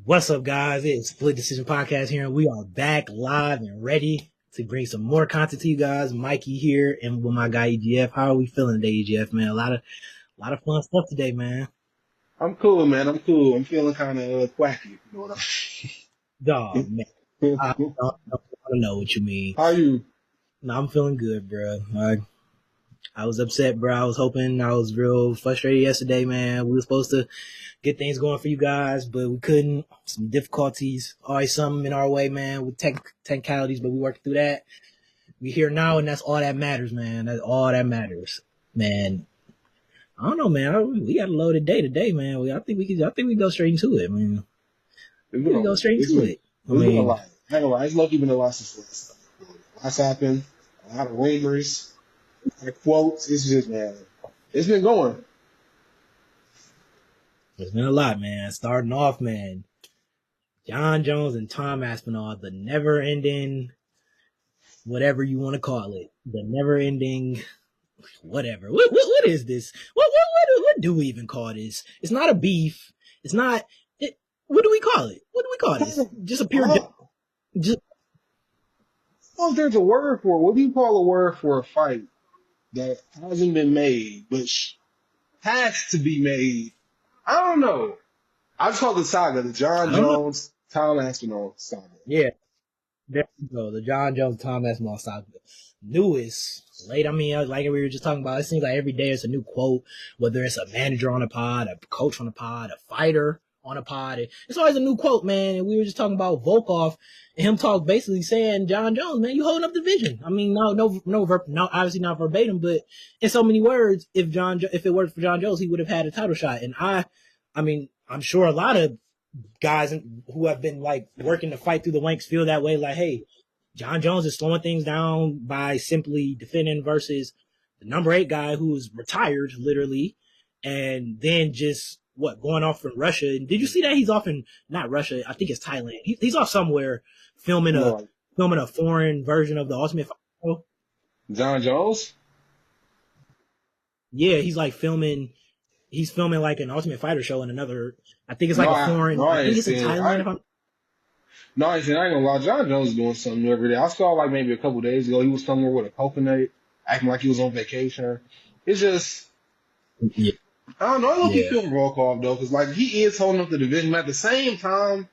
What's up, guys? It's Split Decision Podcast here, and we are back live and ready to bring some more content to you guys. Mikey here, and with my guy EGF. How are we feeling today, EGF? Man, a lot of fun stuff today, man. I'm cool, man. I'm cool. I'm feeling kind of quacky. You know what Dog, man, I I'm don't know what you mean. How you? No, I'm feeling good, bro. I was upset, bro. I was hoping. I was real frustrated yesterday, man. We were supposed to get things going for you guys, but we couldn't. Some difficulties, always something in our way, man, with technicalities, but we worked through that. We here now, and that's all that matters, man. That's all that matters, man. I don't know, man. We got a loaded day today, man. I think we go straight into it, man. It's We been can go straight into it. it's been a lot. I ain't gonna lie. It's lucky been a lot since last time. Lots happened. A lot of rumors, quotes. It's just, man. It's been going. It's been a lot, man. Starting off, man. Jon Jones and Tom Aspinall, the never-ending, whatever you want to call it, the never-ending, whatever. What is this? What do we even call this? It's not a beef. It's not. What do we call it? What do we call this? Just a pure. Just Oh, there's a word for it. What do you call a word for a fight that hasn't been made but has to be made? I don't know. I just call it the saga, the Jon I don't know. Jones, Tom Aspinall saga. Yeah, there you go. The Jon Jones, Tom Aspinall saga. Newest, late. I mean, like we were just talking about, it seems like every day it's a new quote, whether it's a manager on a pod, a coach on a pod, a fighter on a pod. It's always a new quote, man. And we were just talking about Volkov and him basically saying, Jon Jones, man, you holding up the vision. I mean, no, obviously not verbatim, but in so many words, if it worked for Jon Jones, he would have had a title shot. And I mean, I'm sure a lot of guys who have been like working to fight through the ranks feel that way. Like, hey, Jon Jones is slowing things down by simply defending versus the number 8 guy who's retired literally, and then just going off in Russia. And did you see that he's off in not Russia? I think it's Thailand. He's off somewhere filming No, a foreign version of the Ultimate Fighter. Jon Jones? Yeah, he's like filming. He's filming like an Ultimate Fighter show in another. I think it's No, like a foreign. I I think ain't it's in seen it. Thailand. No, I ain't gonna lie. Jon Jones is doing something new every day. I saw like maybe a couple days ago he was somewhere with a coconut, acting like he was on vacation. It's just, Yeah, I don't know. I don't keep yeah. feeling Volkov though, because like he is holding up the division. But at the same time,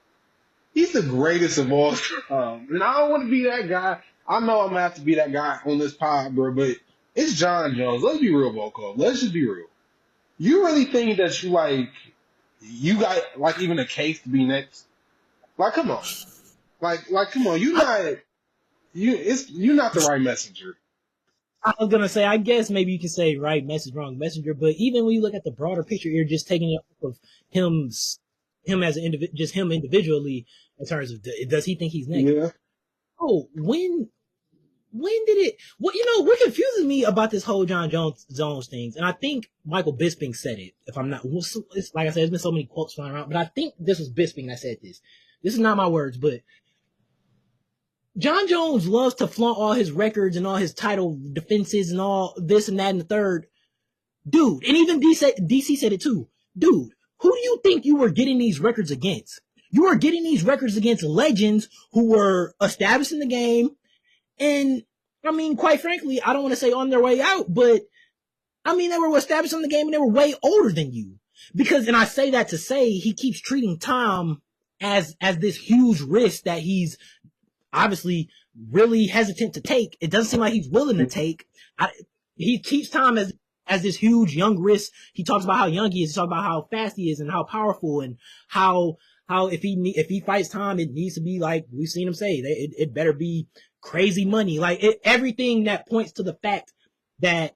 he's the greatest of all time, and I don't want to be that guy. I know I'm gonna have to be that guy on this pod, bro. But it's Jon Jones. Let's be real, Volkov. Let's just be real. You really think that you got like even a case to be next? Like, come on. Like, come on, you're not the right messenger. I was gonna say, I guess maybe you can say right message, wrong messenger, but even when you look at the broader picture, you're just taking it off of him as an individual, just him individually in terms of does he think he's next? Yeah. Oh, when did it? What confuses me about this whole Jon Jones things, and I think Michael Bisping said it. If I'm not, it's, like I said, there's been so many quotes flying around, but I think this was Bisping that said this. This is not my words, but Jon Jones loves to flaunt all his records and all his title defenses and all this and that and the third. Dude, and even DC said it too. Dude, who do you think you were getting these records against? You were getting these records against legends who were established in the game. And, I mean, quite frankly, I don't want to say on their way out, but, I mean, they were established in the game and they were way older than you. And I say that to say he keeps treating Tom as this huge risk that he's obviously really hesitant to take. It doesn't seem like he's willing to take. He treats Tom as this huge young risk. He talks about how young he is. He talks about how fast he is and how powerful and how if he fights Tom, it needs to be like we've seen him say. It better be crazy money. Like everything that points to the fact that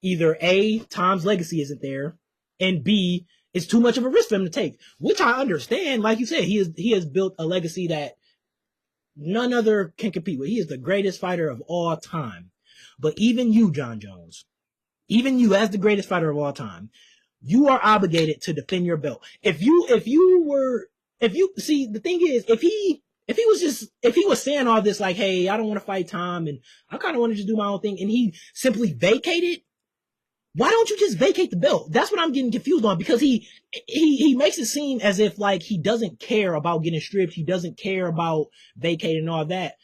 either A, Tom's legacy isn't there, and B, it's too much of a risk for him to take. Which I understand. Like you said, he has built a legacy that none other can compete with. He is the greatest fighter of all time. But even you, Jon Jones, even you as the greatest fighter of all time, you are obligated to defend your belt. If you see, the thing is, if he was saying all this like, hey, I don't want to fight Tom and I kind of want to just do my own thing, and he simply vacated, Why don't you just vacate the belt? That's what I'm getting confused on, because he makes it seem as if like he doesn't care about getting stripped. He doesn't care about vacating and all that.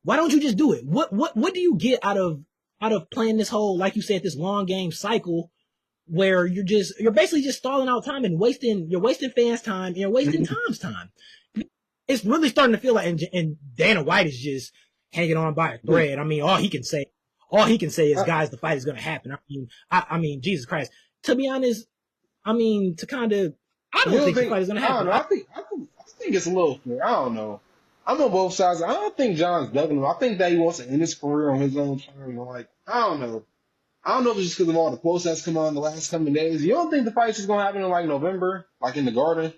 Why don't you just do it? What do you get out of playing this whole, like you said, this long game cycle where you're basically just stalling out time and you're wasting fans' time and you're wasting Tom's time. It's really starting to feel like, and Dana White is just hanging on by a thread. I mean, all he can say is, guys, the fight is going to happen. I mean, Jesus Christ. To be honest, I mean, I don't think the fight is going to happen. I think it's a little fair. I don't know. I'm on both sides. I don't think John's ducking him. I think that he wants to end his career on his own terms. Like, I don't know. I don't know if it's just because of all the quotes that's come on the last couple of days. You don't think the fight's just going to happen in, like, November? Like, in the Garden?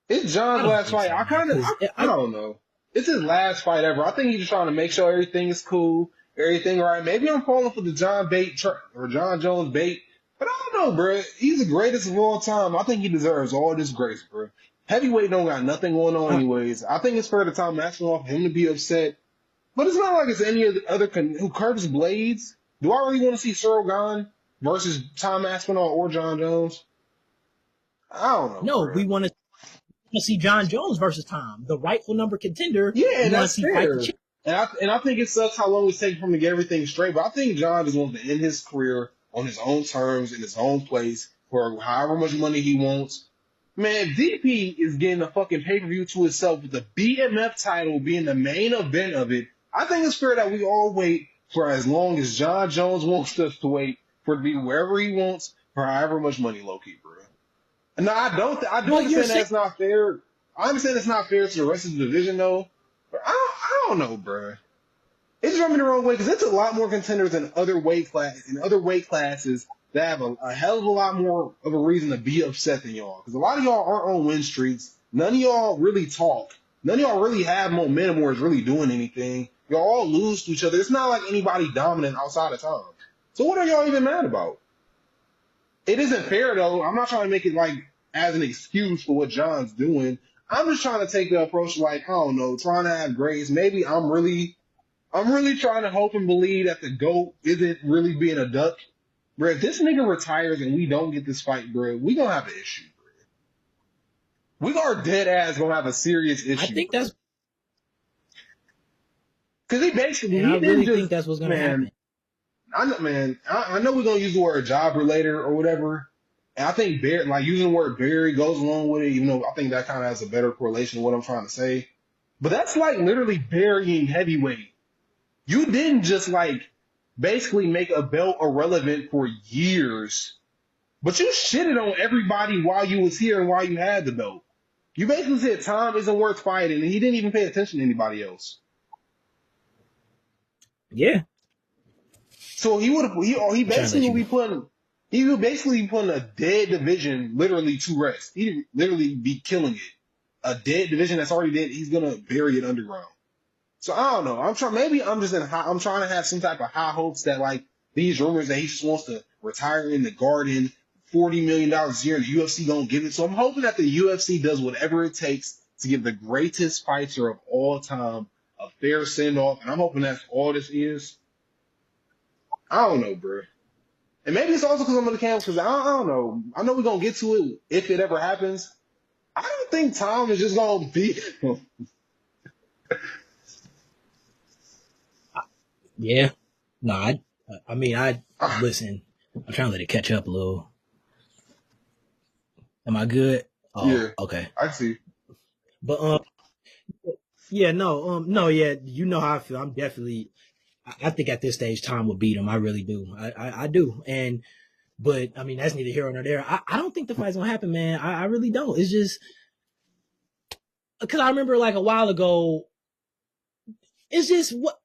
It's John's last fight. So, I don't know. It's his last fight ever. I think he's just trying to make sure everything is cool, everything right. Maybe I'm falling for the Jon Jones bait. But I don't know, bro. He's the greatest of all time. I think he deserves all this grace, bro. Heavyweight don't got nothing going on anyways. I think it's fair to Tom Aspinall for him to be upset. But it's not like it's any other who Curtis Blades. Do I really want to see Cyril Gane versus Tom Aspinall or Jon Jones? I don't know. No, bro. we want to see Jon Jones versus Tom, the rightful number contender. Yeah, that's fair. And I think it sucks how long it's taking for him to get everything straight. But I think Jon just wants to end his career on his own terms, in his own place, for however much money he wants. Man, DP is getting a fucking pay-per-view to itself with the BMF title being the main event of it. I think it's fair that we all wait for as long as Jon Jones wants us to wait for it to be wherever he wants for however much money, low-key, bro. No, I do understand that it's not fair. I understand it's not fair to the rest of the division, though. But I don't know, bro. It's rubbing me the wrong way because it's a lot more contenders in other weight classes that have a hell of a lot more of a reason to be upset than y'all. Because a lot of y'all aren't on win streaks. None of y'all really talk. None of y'all really have momentum or is really doing anything. Y'all all lose to each other. It's not like anybody dominant outside of Tom. So what are y'all even mad about? It isn't fair, though. I'm not trying to make it like as an excuse for what John's doing. I'm just trying to take the approach like, I don't know, trying to have grace. Maybe I'm really trying to hope and believe that the GOAT isn't really being a duck. Bro, if this nigga retires and we don't get this fight, bro, we gonna have an issue, bro. We are dead ass gonna have a serious issue. I think that's... Because he basically... I really think that's what's gonna happen. I know we're gonna use the word job related or whatever. And I think using the word bury goes along with it, even though I think that kind of has a better correlation with what I'm trying to say. But that's like literally burying heavyweight. You didn't just like basically make a belt irrelevant for years, but you shitted on everybody while you was here and while you had the belt. You basically said Tom isn't worth fighting, and he didn't even pay attention to anybody else. Yeah. So he would basically be putting a dead division literally to rest. He'd literally be killing it. A dead division that's already dead, he's gonna bury it underground. So I don't know. I'm trying to have some type of high hopes that like these rumors that he just wants to retire in the Garden, $40 million a year, and the UFC don't give it. So I'm hoping that the UFC does whatever it takes to give the greatest fighter of all time a fair send off, and I'm hoping that's all this is. I don't know, bro. And maybe it's also because I'm on the campus, because I don't know. I know we're going to get to it if it ever happens. I don't think Tom is just going to beat him. Yeah. No, listen, I'm trying to let it catch up a little. Am I good? Oh, yeah. Okay. I see. But, yeah, no, yeah, you know how I feel. I'm definitely... I think at this stage, Tom will beat him. I really do. I do. But I mean, that's neither here nor there. I don't think the fight's gonna happen, man. I really don't. It's just because I remember like a while ago. It's just what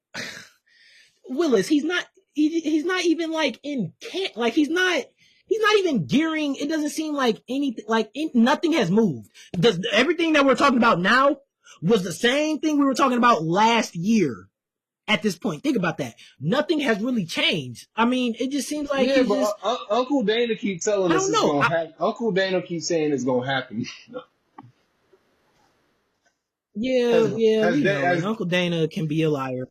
Willis. He's not even like in camp. Like he's not even gearing. It doesn't seem like anything. Nothing has moved. Everything that we're talking about now was the same thing we were talking about last year. At this point, think about that. Nothing has really changed. I mean, it just seems like Uncle Dana keeps telling us it's gonna happen. Uncle Dana keeps saying it's gonna happen. Yeah, Uncle Dana can be a liar.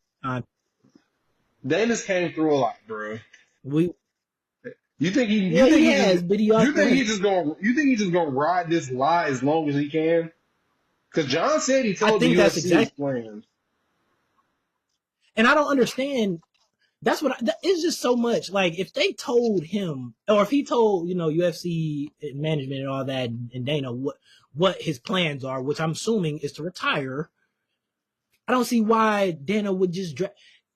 Dana's came through a lot, bro. You think he? Yeah, You think he he has, just? but he You also think has. he's just gonna? You think he's just gonna ride this lie as long as he can? Because John said he I told the think that's UFC his exactly, plans. and I don't understand. That's what it's just so much. Like if they told him, or if he told UFC management and all that, and Dana what his plans are, which I'm assuming is to retire. I don't see why Dana would just.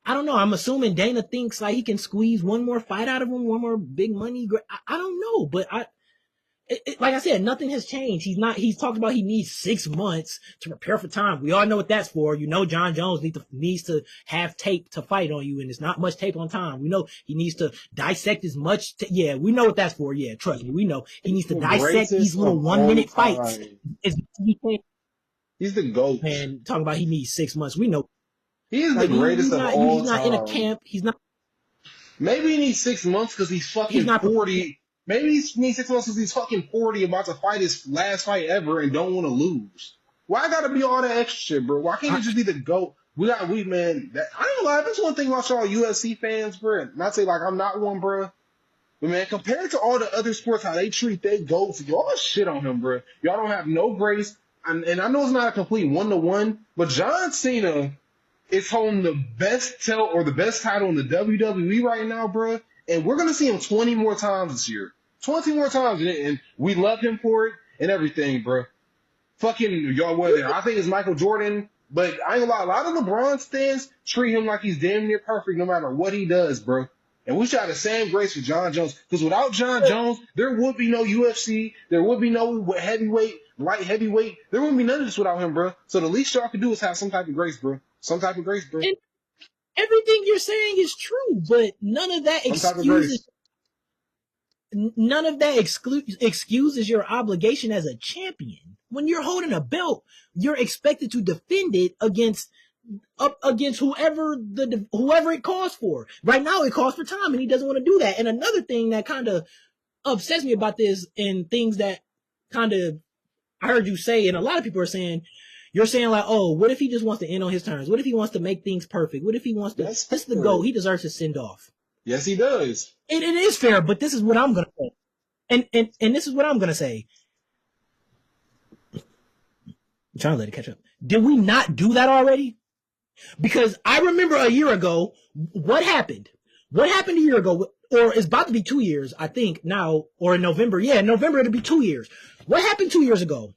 I don't know. I'm assuming Dana thinks like he can squeeze one more fight out of him, one more big money. I don't know, but like I said, nothing has changed. He's talked about he needs 6 months to prepare for time. We all know what that's for. Jon Jones needs to have tape to fight on you, and it's not much tape on time. We know he needs to dissect as much. Yeah, we know what that's for. Yeah, trust me, we know he needs to The dissect these greatest little of all 1 minute fights time. as much as he can. He's the GOAT. And talking about he needs 6 months. We know, He is the like greatest of he's all not in a time. camp. Maybe he needs 6 months because he's He's fucking not prepared. 40. Maybe he needs 6 months because he's fucking 40, about to fight his last fight ever and don't want to lose. Why gotta be all that extra shit, bro? Why can't it just be the GOAT? Man. I ain't gonna lie. That's one thing about y'all UFC fans, bro. Not say like I'm not one, bro. But man, compared to all the other sports, how they treat their GOATs, y'all shit on him, bro. Y'all don't have no grace. And I know it's not a complete 1-to-1, but John Cena is holding the best title in the WWE right now, bro. And we're gonna see him 20 more times this year. 20 more times, and we love him for it and everything, bro. Fucking y'all, whether I think it's Michael Jordan, but I ain't gonna lie, a lot of LeBron fans treat him like he's damn near perfect no matter what he does, bro. And we should have the same grace for Jon Jones, because without Jon Jones, there would be no UFC, there would be no heavyweight, light heavyweight, there wouldn't be none of this without him, bro. So the least y'all can do is have some type of grace, bro. Some type of grace, bro. And everything you're saying is true, but none of that Some type of grace. excuses your obligation as a champion. When you're holding a belt, you're expected to defend it against whoever it calls for. Right now, it calls for time, and he doesn't want to do that. And another thing that kind of upsets me about this, and things that kind of I heard you say, and a lot of people are saying, you're saying like, oh, what if he just wants to end on his terms? What if he wants to make things perfect? What if he wants to? That's This is the fair. goal. He deserves to send off. Yes, he does. It is fair, but this is what I'm gonna say, and this is what I'm gonna say. I'm trying to let it catch up. Did we not do that already? Because I remember a year ago, what happened? What happened a year ago, or it's about to be 2 years, I think now, or in November. Yeah, in November it'll be 2 years. What happened 2 years ago?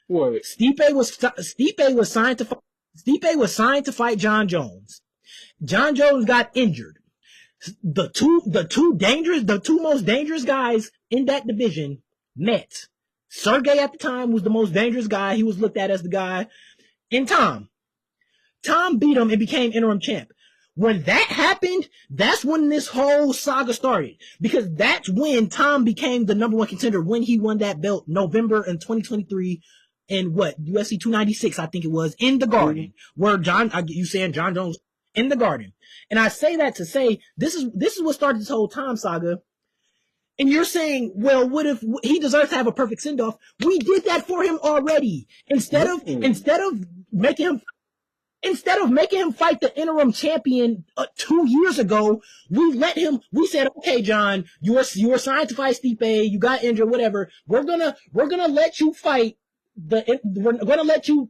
What? Stipe was signed to fight Jon Jones. Jon Jones got injured. The two most dangerous guys in that division met. Sergey at the time was the most dangerous guy. He was looked at as the guy. And Tom beat him and became interim champ. When that happened, that's when this whole saga started. Because that's when Tom became the number one contender, when he won that belt November in 2023 in UFC 296, I think it was, in the Garden. Where you saying Jon Jones in the Garden. And I say that to say, this is what started this whole Tom saga. And you're saying, well, what if he deserves to have a perfect send-off? We did that for him already. Instead of making him fight the interim champion 2 years ago, we said, okay, John, you were signed to fight Stipe, you got injured, whatever. We're gonna let you fight we're gonna let you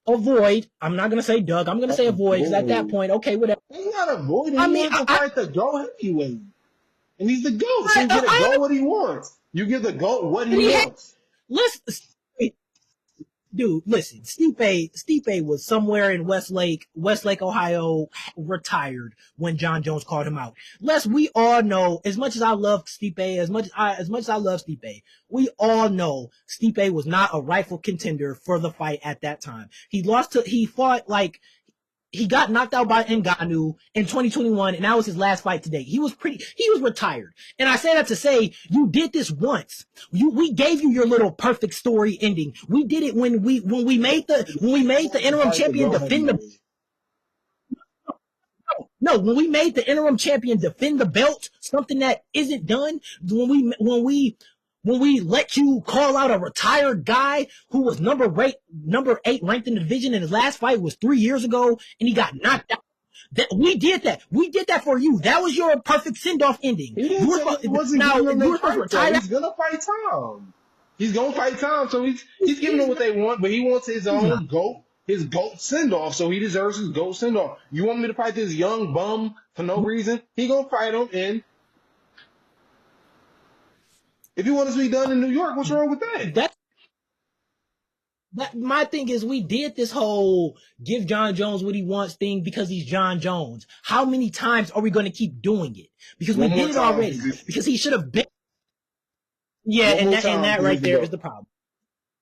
avoid. I'm not gonna say Doug, I'm gonna say avoid, because at that point, okay, whatever. He's not avoiding. I He mean, wants to fight the GOAT heavyweight. And he's the GOAT, so you get the GOAT what he wants. You give the GOAT what he wants. Dude, listen, Stipe was somewhere in Westlake, Ohio, retired when Jon Jones called him out. We all know, as much as I love Stipe, as much as I love Stipe, we all know Stipe was not a rightful contender for the fight at that time. He got knocked out by Ngannou in 2021, and that was his last fight to date. He was retired. And I say that to say, you did this once. We gave you your little perfect story ending. We did it when we made the interim champion defend the No, when we made the interim champion defend the belt, something that isn't done, when we let you call out a retired guy who was number 8 ranked in the division, and his last fight was 3 years ago, and he got knocked out. That we did that. We did that for you. That was your perfect send-off ending. He didn't say he wasn't now giving them you their were supposed to fight, though. retire. He's gonna fight Tom. He's gonna fight Tom, so he's giving them what they want, but he wants his own GOAT send-off, so he deserves his GOAT send-off. You want me to fight this young bum for no reason? He gonna fight him, and if he wants to be done in New York, what's wrong with that? My thing is, we did this whole give Jon Jones what he wants thing because he's Jon Jones. How many times are we going to keep doing it? Because we did it already. Because he should have been. Yeah, and that right there is the problem.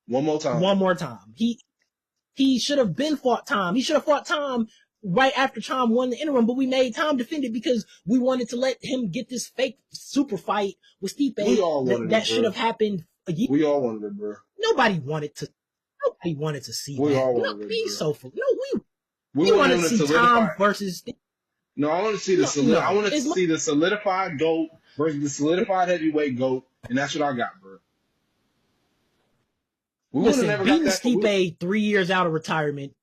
One more time. One more time. He should have been fought Tom. He should have fought Tom right after Tom won the interim, but we made Tom defend it because we wanted to let him get this fake super fight with Stipe that should have happened a year. We all wanted it, bro. Nobody wanted to see we that. All wanted it, be so full. No, we wanted to see Tom versus. No, I want to see I want to see the solidified GOAT versus the solidified heavyweight GOAT, and that's what I got, bro. Listen, beating Stipe 3 years out of retirement.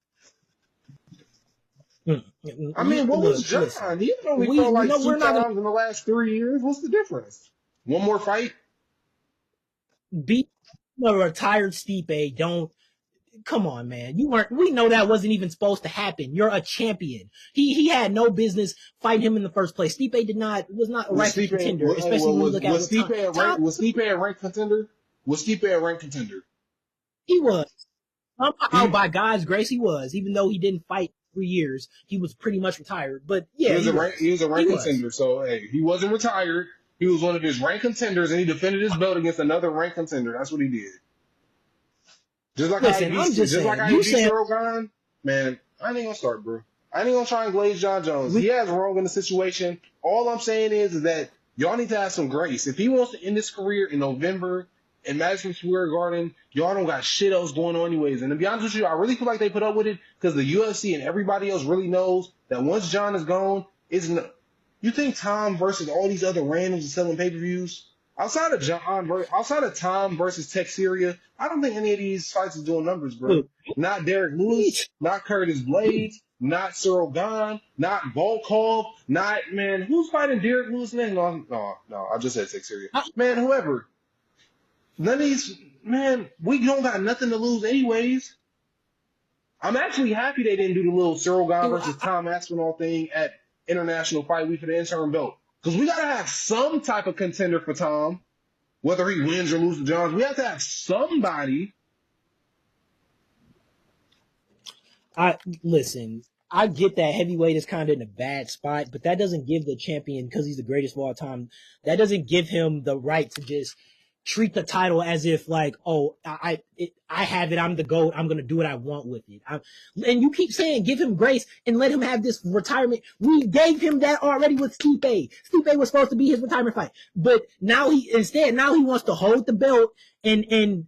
I mean, what was John? He only fought like 2 times in the last 3 years. What's the difference? One more fight? Beat a retired Stipe. Don't. Come on, man. We know that wasn't even supposed to happen. You're a champion. He had no business fighting him in the first place. Stipe was not a right contender, especially when you look at was Stipe a ranked contender? Was Stipe a ranked contender? He was. By God's grace, he was. Even though he didn't fight 3 years, he was pretty much retired. But yeah, he was a ranked contender. So hey, he wasn't retired. He was one of his ranked contenders, and he defended his belt against another ranked contender. That's what he did. Just like I beat Cyril Gane, man, I ain't gonna start, bro. I ain't gonna try and glaze Jon Jones. He has wrong in the situation. All I'm saying is that y'all need to have some grace. If he wants to end his career in November in Madison Square Garden, y'all don't got shit else going on anyways. And to be honest with you, I really feel like they put up with it because the UFC and everybody else really knows that once Jon is gone, you think Tom versus all these other randoms are selling pay-per-views? Outside of Tom versus Teixeira, I don't think any of these fights is doing numbers, bro. Not Derek Lewis, not Curtis Blades, not Cyril Gane, not Volkov, man, who's fighting Derek Lewis next? No, I just said Teixeira. Man, whoever. None of these, man, we don't got nothing to lose anyways. I'm actually happy they didn't do the little Cyril Gane versus Tom Aspinall thing at International Fight Week for the interim belt. Because we got to have some type of contender for Tom, whether he wins or loses to Jones. We have to have somebody. Listen, I get that heavyweight is kind of in a bad spot, but that doesn't give the champion, because he's the greatest of all time, that doesn't give him the right to just treat the title as if like, oh, I have it, I'm the GOAT, I'm going to do what I want with it. And you keep saying give him grace and let him have this retirement. We gave him that already with Stipe. Stipe was supposed to be his retirement fight. But now he wants to hold the belt and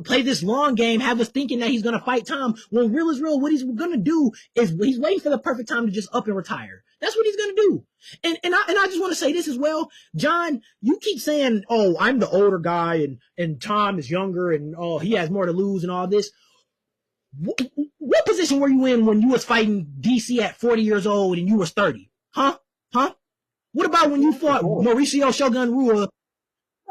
play this long game, have us thinking that he's going to fight Tom. When real is real, what he's going to do is he's waiting for the perfect time to just up and retire. That's what he's going to do. And I just want to say this as well. John, you keep saying, oh, I'm the older guy and Tom is younger and oh, he has more to lose and all this. What position were you in when you was fighting DC at 40 years old and you was 30? Huh? What about when you fought Mauricio Shogun Rua?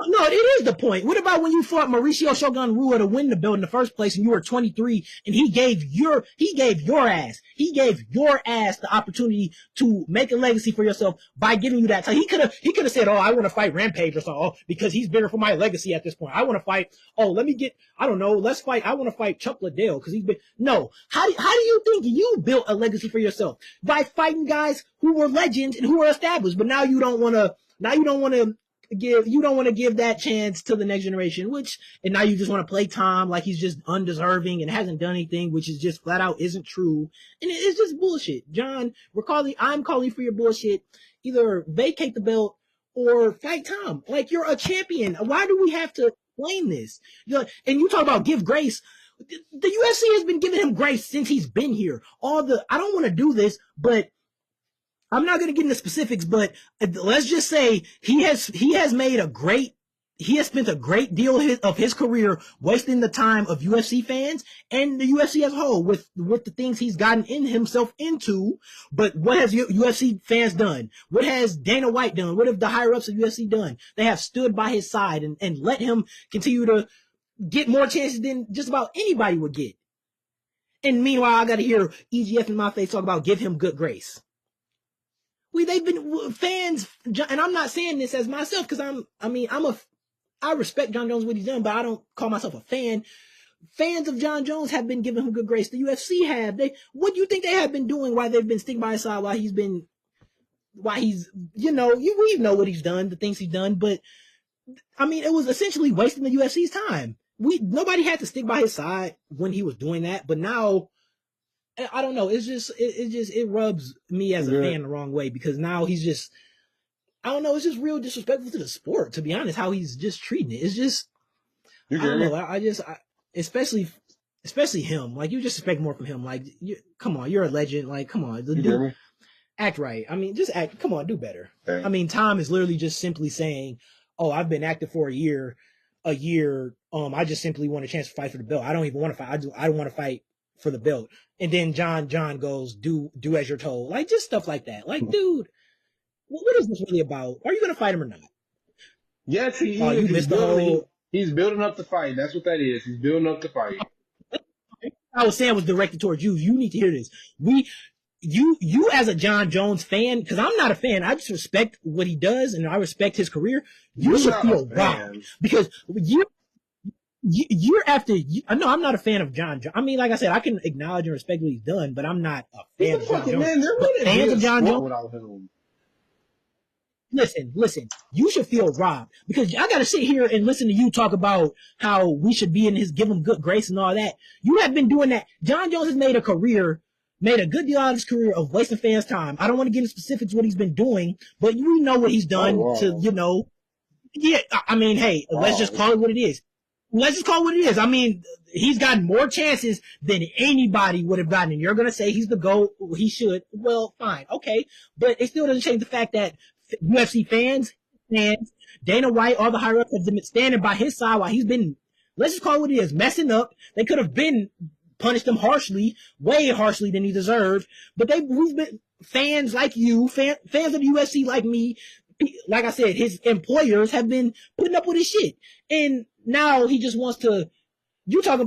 No, it is the point. What about when you fought Mauricio Shogun Rua to win the belt in the first place and you were 23 and he gave your ass the opportunity to make a legacy for yourself by giving you that time. He could have said, oh, I want to fight Rampage or something, because he's bigger for my legacy at this point. I want to fight, I want to fight Chuck Liddell because he's been, no. How do you think you built a legacy for yourself? By fighting guys who were legends and who were established, but now you don't want to give that chance to the next generation, and now you just want to play Tom like he's just undeserving and hasn't done anything, which is just flat out isn't true. And it's just bullshit. John, I'm calling for your bullshit. Either vacate the belt or fight Tom. Like, you're a champion. Why do we have to explain this? And you talk about give grace. The UFC has been giving him grace since he's been here. I don't want to do this, but I'm not going to get into specifics, but let's just say he has made a great he has spent a great deal of his career wasting the time of UFC fans and the UFC as a whole with the things he's gotten in himself into. But what has UFC fans done? What has Dana White done? What have the higher ups of UFC done? They have stood by his side and let him continue to get more chances than just about anybody would get. And meanwhile, I got to hear EGF in my face talk about give him good grace. They've been fans, and I'm not saying this as myself because I respect Jon Jones what he's done, but I don't call myself a fan. Fans of Jon Jones have been giving him good grace. The UFC have. What do you think they have been doing while they've been sticking by his side we know what he's done, the things he's done, but I mean, it was essentially wasting the UFC's time. Nobody had to stick by his side when he was doing that, but now I don't know. It rubs me as a fan the wrong way because now he's just, I don't know. It's just real disrespectful to the sport, to be honest, how he's just treating it. It's just, I don't know. Especially him. Like, you just expect more from him. Like, come on, you're a legend. Like, come on, act right. I mean, just act. Come on, do better. I mean, Tom is literally just simply saying, "Oh, I've been active for a year. I just simply want a chance to fight for the belt. I don't even want to fight. I don't want to fight for the belt." And then John goes, "Do as you're told." Like, just stuff like that. Like, dude, what is this really about? Are you gonna fight him or not? Yes, he is. He's building up the fight. That's what that is. He's building up the fight. I was saying was directed towards you. You need to hear this. You as a Jon Jones fan, because I'm not a fan. I just respect what he does and I respect his career. You should feel robbed because you're after. No, I'm not a fan of Jon Jones. I mean, like I said, I can acknowledge and respect what he's done, but I'm not a fan of Jon Jones. Man, fans of Jon Jones. Listen, you should feel robbed because I got to sit here and listen to you talk about how we should be in give him good grace and all that. You have been doing that. Jon Jones has made a good deal out of his career of wasting fans' time. I don't want to get into specifics what he's been doing, but you know what he's done yeah, I mean, hey, let's just call it what it is. I mean, he's gotten more chances than anybody would have gotten. And you're going to say he's the GOAT. He should. Well, fine. Okay. But it still doesn't change the fact that UFC fans, Dana White, all the higher ups have been standing by his side while he's been, let's just call it what it is, messing up. They could have been punished him harshly, way harshly than he deserved. But we've been fans like you, fans of the UFC like me, like I said, his employers have been putting up with his shit. And now he just wants to,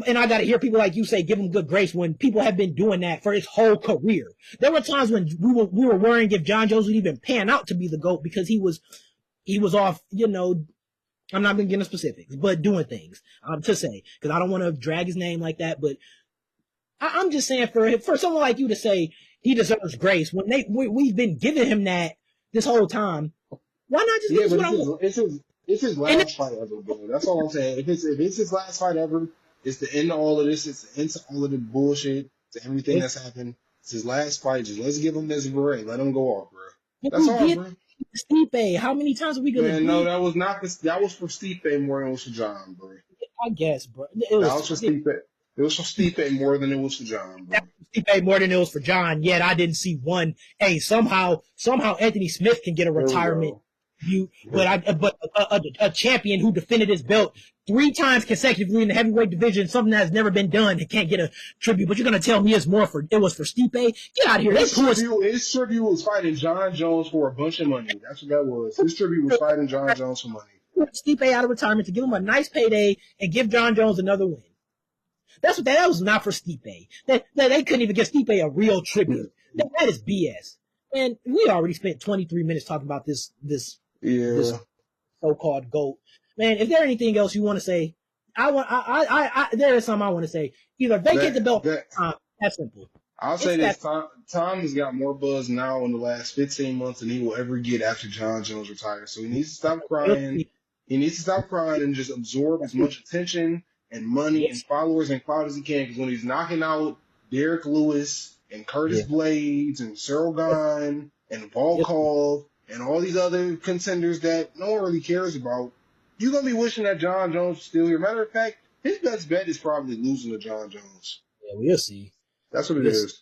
and I got to hear people like you say, give him good grace when people have been doing that for his whole career. There were times when we were worrying if Jon Jones would even pan out to be the GOAT because he was off, I'm not going to get into specifics, but doing things, to say, because I don't want to drag his name like that, but I'm just saying for someone like you to say he deserves grace when we've been giving him that this whole time, why not just give us what I want? It's his last fight ever, bro. That's all I'm saying. If it's his last fight ever, it's the end of all of this. It's the end to all of the bullshit, to everything that's happened. It's his last fight. Just let's give him this beret. Let him go off, bro. That's all, bro. Stipe, how many times are we gonna? Man, no, that was for Stipe more than it was for Jon, bro. I guess, bro. That was for Stipe. It was for Stipe more than it was for Jon, bro. Stipe more than it was for Jon. Yet I didn't see one. Hey, somehow Anthony Smith can get a retirement. But a champion who defended his belt 3 times consecutively in the heavyweight division, something that has never been done, he can't get a tribute. But you're gonna tell me it was for Stipe? Get out of here! His tribute was fighting Jon Jones for a bunch of money. That's what that was. His tribute was fighting Jon Jones for money. Stipe out of retirement to give him a nice payday and give Jon Jones another win. That was not for Stipe. That they couldn't even give Stipe a real tribute. That is BS. And we already spent 23 minutes talking about this so-called GOAT. Man, if there's anything else you want to say, there is something I want to say. Either vacate the belt. That's simple. I'll say this: Tom has got more buzz now in the last 15 months than he will ever get after Jon Jones retires. So he needs to stop crying. He needs to stop crying and just absorb as much attention and money and followers and clout as he can. Because when he's knocking out Derek Lewis and Curtis Blades and Cyril Gane and Volkov and all these other contenders that no one really cares about, you're going to be wishing that Jon Jones was still here. Matter of fact, his best bet is probably losing to Jon Jones. Yeah, we'll see. That's what it is.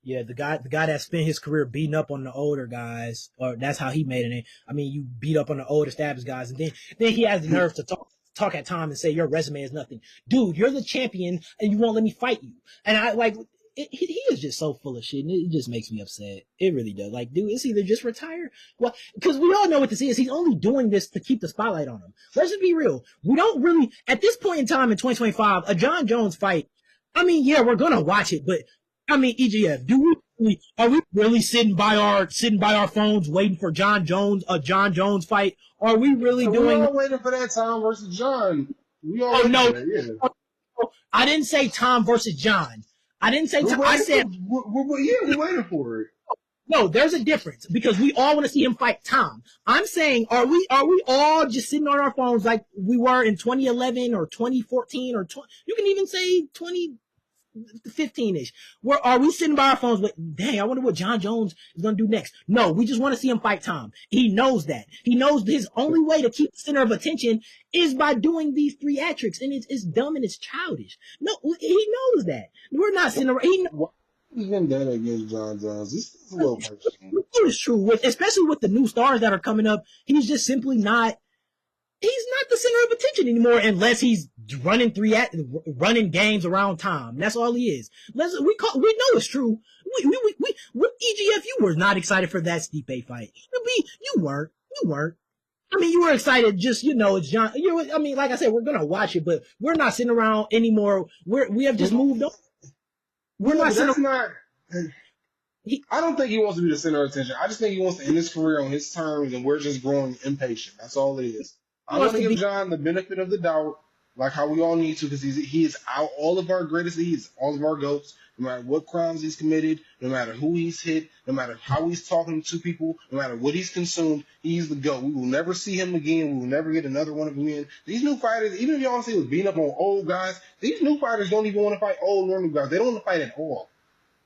Yeah, the guy that spent his career beating up on the older guys, or that's how he made it. I mean, you beat up on the old established guys, and then he has the nerve to talk at Tom and say your resume is nothing. Dude, you're the champion, and you won't let me fight you. And I like he is just so full of shit, and it just makes me upset. It really does. Like, dude, it's either just retire, well, because we all know what this is. He's only doing this to keep the spotlight on him. Let's just be real. We don't really, at this point in time in 2025, a Jon Jones fight. I mean, yeah, we're gonna watch it, but I mean, EGF, are we really sitting by our phones waiting for a Jon Jones fight? Are we really doing? We all waiting for that Tom versus John. We all Oh no, that, yeah. I didn't say Tom versus John. I didn't say Tom. I said we're waiting for it. No, there's a difference because we all want to see him fight Tom. I'm saying, are we all just sitting on our phones like we were in 2011 or 2014 or you can even say 2015-ish. Where are we sitting by our phones with, dang, I wonder what Jon Jones is going to do next? No, we just want to see him fight Tom. He knows that. He knows his only way to keep the center of attention is by doing these theatrics, and it's dumb and it's childish. No, he knows that. We're not sitting around. He's been dead against Jon Jones. This is a little personal. It is true, especially with the new stars that are coming up. He's just simply not. He's not the center of attention anymore unless he's running games around Tom. That's all he is. We know it's true. EGF, you were not excited for that Stipe fight. You weren't. I mean, you were excited. Just it's John. I mean, like I said, we're gonna watch it, but we're not sitting around anymore. We have just moved on. We're not sitting around. I don't think he wants to be the center of attention. I just think he wants to end his career on his terms, and we're just growing impatient. That's all it is. I'm going to give John the benefit of the doubt, like how we all need to, because he is out all of our greatest. He is all of our GOATs, no matter what crimes he's committed, no matter who he's hit, no matter how he's talking to people, no matter what he's consumed, he's the GOAT. We will never see him again. We will never get another one of them in. These new fighters, even if y'all see was beating up on old guys, these new fighters don't even want to fight old normal guys. They don't want to fight at all.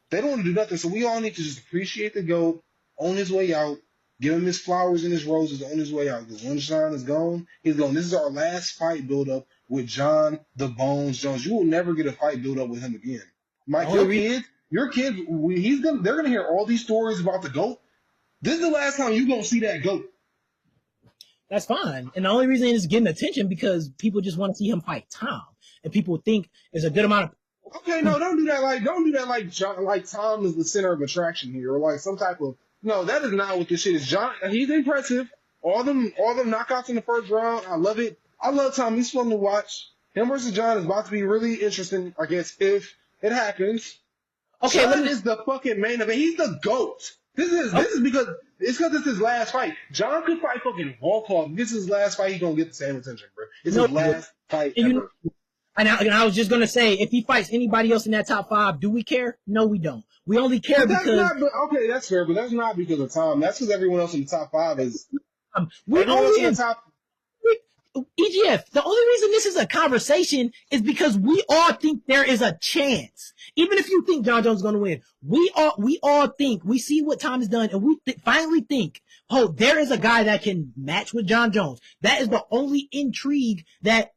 They don't want to do nothing. So we all need to just appreciate the GOAT on his way out. Give him his flowers and his roses on his way out. Because when Jon is gone, he's gone. This is our last fight build up with Jon the Bones Jones. You will never get a fight build up with him again. Mike, your kids, they're gonna hear all these stories about the GOAT. This is the last time you're gonna see that GOAT. That's fine. And the only reason it's getting attention because people just want to see him fight Tom. And people think there's a good amount of okay, no, don't do that like Tom is the center of attraction here, or like some type of no, that is not what this shit is. Jon, he's impressive. All them knockouts in the first round, I love it. I love Tom. He's fun to watch. Him versus Jon is about to be really interesting, I guess, if it happens. Okay, Jon is the fucking main event. He's the GOAT. This is because it's his last fight. Jon could fight fucking Volkov. This is his last fight. He's gonna get the same attention, bro. It's his last fight ever. And I was just going to say, if he fights anybody else in that top 5, do we care? No, we don't. We only care because... okay, that's fair, but that's not because of Tom. That's because everyone else in the top 5 is... We're only in top... EGF, the only reason this is a conversation is because we all think there is a chance. Even if you think Jon Jones is going to win, we all think, we see what Tom has done, and we finally think, oh, there is a guy that can match with Jon Jones. That is the only intrigue that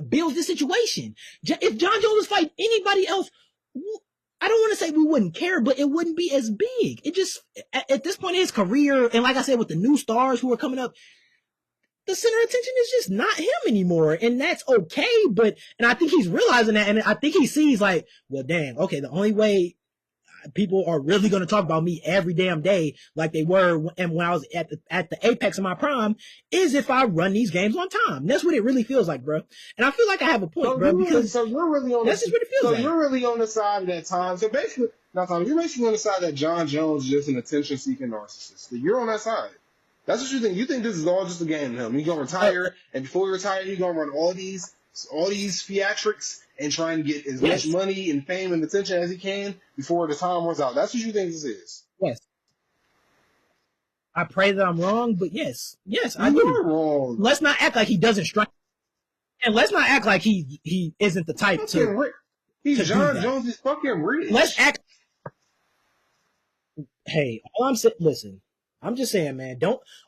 builds the situation. If Jon Jones was fighting anybody else, I don't want to say we wouldn't care, but it wouldn't be as big. It just, at this point in his career, and like I said, with the new stars who are coming up, the center of attention is just not him anymore. And that's okay, and I think he's realizing that, and I think he sees like, well, dang, okay, the only way people are really going to talk about me every damn day like they were and when I was at the apex of my prime is if I run these games on time. That's what it really feels like, bro. And I feel like I have a point, bro, because you're really on that's just what it feels like. You're really on the side of that Tom. So basically, not Tom, you're basically on the side that Jon Jones is just an attention-seeking narcissist. You're on that side. That's what you think. You think this is all just a game to him. He's going to retire, and before he retires, he's going to run all these theatrics and try and get as much money and fame and attention as he can before the time runs out. That's what you think this is. Yes. I pray that I'm wrong, but yes, I do. You're wrong. Let's not act like he doesn't strike, and let's not act like he isn't the type to. He's Jon Jones is fucking rich. Let's act. Hey, all I'm saying, listen. I'm just saying, man,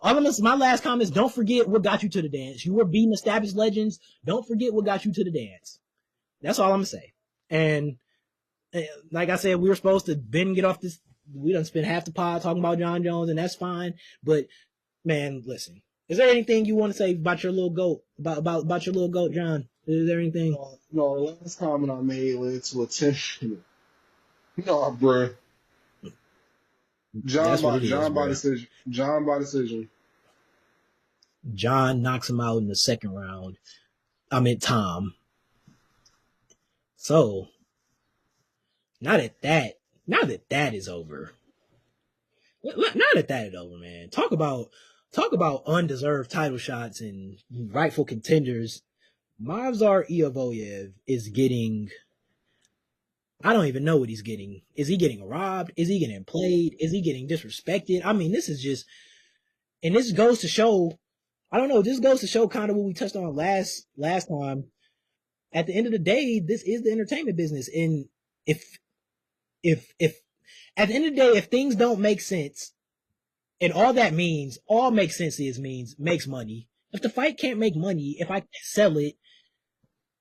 my last comments, don't forget what got you to the dance. You were beating established legends. Don't forget what got you to the dance. That's all I'm going to say. And like I said, we were supposed to then get off this. We done spent half the pod talking about Jon Jones, and that's fine. But man, listen, is there anything you want to say about your little goat? About your little goat, John? Is there anything? No, the last comment I made led to attention. No, bruh. That's what it is, John by bro. decision. John by decision. John knocks him out in the second round. I mean, Tom. So now that that is over, now that that is over, man. Talk about undeserved title shots and rightful contenders. Movsar Iavoyev is getting. I don't even know what he's getting. Is he getting robbed? Is he getting played? Is he getting disrespected? I mean, this is just, and this goes to show. I don't know. This goes to show kind of what we touched on last time. At the end of the day, this is the entertainment business, and if at the end of the day, if things don't make sense, and all that means, all makes sense is means makes money. If the fight can't make money, if I can't sell it,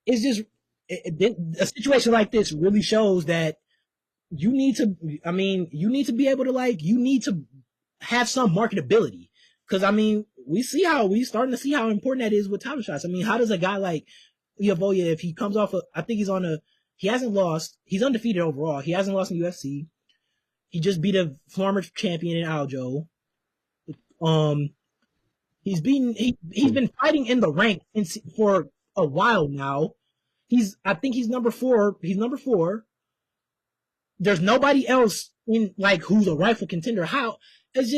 it's just a situation like this really shows that you need to. I mean, you need to be able to you need to have some marketability. Because I mean, we starting to see how important that is with title shots. I mean, how does a guy like Iavoyev, if he comes off I think he hasn't lost. He's undefeated overall. He hasn't lost in UFC. He just beat a former champion in Aljo. He's been fighting in the rank for a while now. I think he's number 4. He's number 4. There's nobody else in who's a rightful contender. How? It's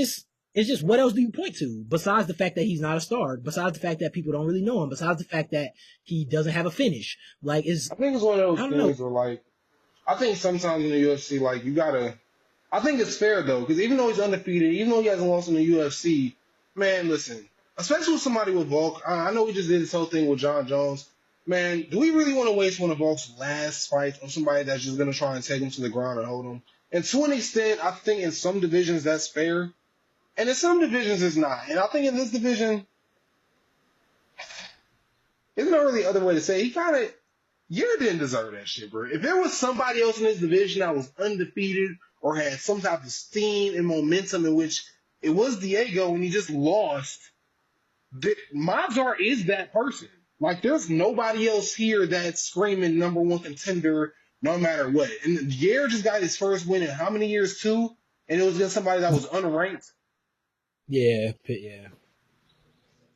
just what else do you point to besides the fact that he's not a star, besides the fact that people don't really know him, besides the fact that he doesn't have a finish. I think it's one of those things where I think sometimes in the UFC, you gotta. I think it's fair though, because even though he's undefeated, even though he hasn't lost in the UFC, man, listen, especially with somebody with Volk. I know we just did this whole thing with Jon Jones. Man, do we really want to waste one of Volk's last fights on somebody that's just gonna try and take him to the ground and hold him? And to an extent, I think in some divisions that's fair. And in some divisions, it's not. And I think in this division, there's no really other way to say it. You didn't deserve that shit, bro. If there was somebody else in this division that was undefeated or had some type of steam and momentum in which it was Diego and he just lost, Movsar is that person. There's nobody else here that's screaming number 1 contender no matter what. And Yair just got his first win in how many years, 2? And it was against somebody that was unranked. Yeah.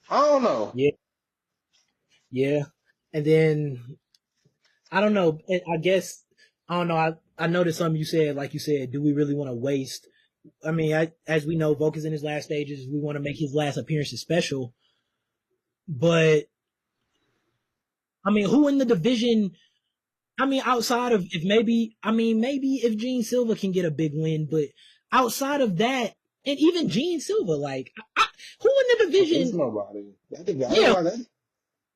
I don't know. Yeah. And then I don't know. I guess I don't know. I noticed something you said. Like you said, do we really want to waste? I mean, as we know, Volk is in his last stages. We want to make his last appearances special. But I mean, who in the division? I mean, outside of maybe if Jean Silva can get a big win, but outside of that. And even Jean Silva, who in the division? There's nobody. Yeah.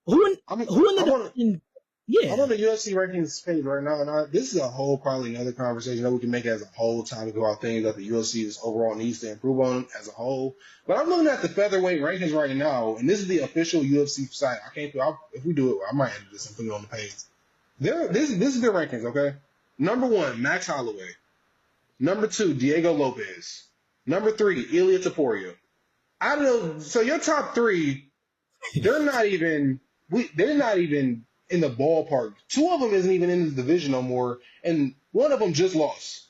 Who in the division? Yeah. I'm on the UFC rankings page right now, and this is probably another conversation that we can make as a whole topic about things that the UFC is overall needs to improve on as a whole. But I'm looking at the featherweight rankings right now, and this is the official UFC site. If we do it, I might edit this and put it on the page. This is their rankings, okay? Number 1, Max Holloway. Number 2, Diego Lopez. Number 3, Ilia Topuria. I don't know. So your top 3, they're not even in the ballpark. 2 of them isn't even in the division no more, and 1 of them just lost.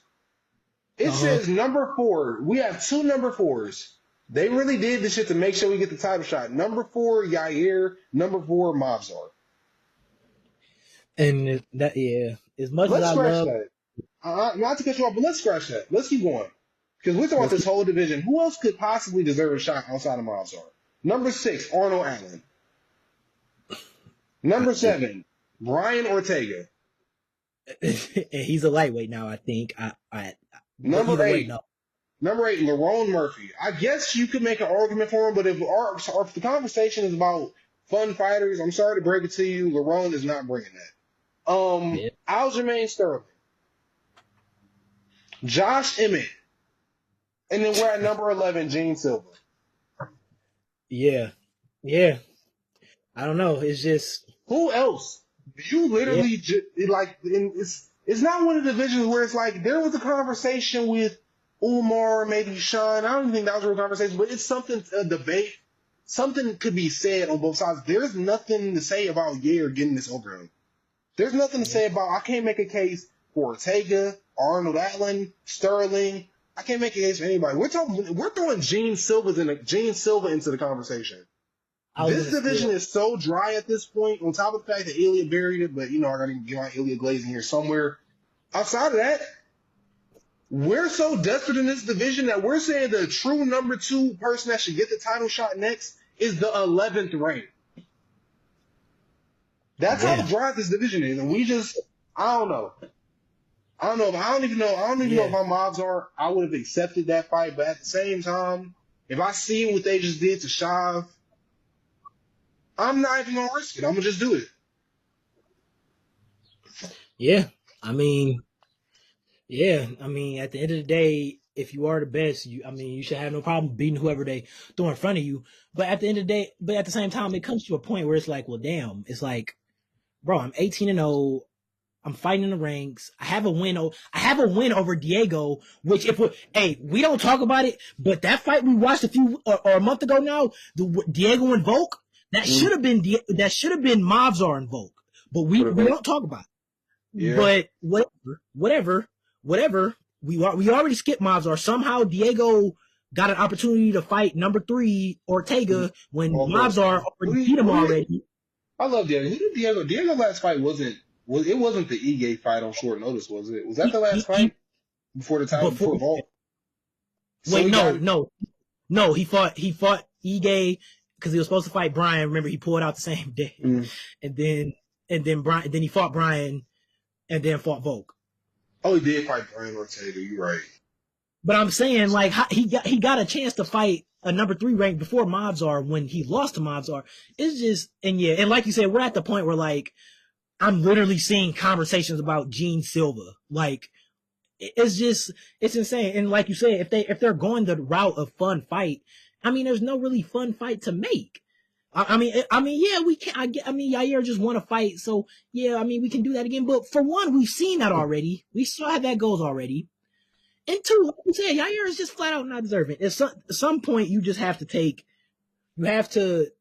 It says number 4. We have 2 number 4s. They really did this shit to make sure we get the title shot. Number 4, Yair. Number 4, Movsar. And as much as I love that. Not to cut you off, but let's scratch that. Let's keep going. Because we're talking about this whole division. Who else could possibly deserve a shot outside of Movsar? Number 6, Arnold Allen. Number 7, Brian Ortega. He's a lightweight now, I think. Number 8, Lerone Murphy. I guess you could make an argument for him, but if the conversation is about fun fighters, I'm sorry to break it to you, Lerone is not bringing that. Aljamain Sterling. Josh Emmett. And then we're at number 11, Jean Silva. Yeah. I don't know. It's just who else? You literally It's not one of the divisions where it's like there was a conversation with Umar, maybe Sean. I don't even think that was a real conversation, but it's something, a debate. Something could be said on both sides. There's nothing to say about Yair getting this over him. There's nothing to say about, I can't make a case for Ortega, Arnold Allen, Sterling. I can't make a case for anybody. We're throwing Jean Silva into the conversation. This division is so dry at this point, on top of the fact that Ilya buried it, but, I got to get my Ilya Glaze in here somewhere. Outside of that, we're so desperate in this division that we're saying the true number 2 person that should get the title shot next is the 11th rank. That's how dry this division is, and I don't know. I don't even know if my mobs are. I would have accepted that fight, but at the same time, if I see what they just did to Shav, I'm not even gonna risk it. I'm gonna just do it. Yeah, I mean, at the end of the day, if you are the best, you should have no problem beating whoever they throw in front of you. But at the end of the day, at the same time, it comes to a point where it's like, well, damn, it's like, bro, I'm 18-0. I'm fighting in the ranks. I have a win over Diego, which we don't talk about it, but that fight we watched a month ago now, the Diego and Volk, that should have been Mavzar and Volk, but we don't talk about it. Yeah. But whatever. We already skipped Mavzar. Somehow Diego got an opportunity to fight number 3 Ortega when Mavzar beat him already. I love Diego. Who did Diego? Diego's last fight wasn't the Ige fight on short notice, was it? Was that the last fight before the title before Volk? Wait, no. He fought Ige because he was supposed to fight Brian. Remember, he pulled out the same day, and then he fought Brian, and then fought Volk. Oh, he did fight Brian Ortega. You're right. But I'm saying, like, he got a chance to fight a number 3 rank before Mavzar when he lost to Mavzar. It's just, and like you said, we're at the point where, like, I'm literally seeing conversations about Jean Silva. Like, it's insane. And like you said, if they're going the route of fun fight, there's no really fun fight to make. Yeah, we can. Yair just won a fight, so yeah, we can do that again. But for one, we've seen that already. We saw how that goes already. And 2, like you said, Yair is just flat out not deserving. At some point, you just have to take. You have to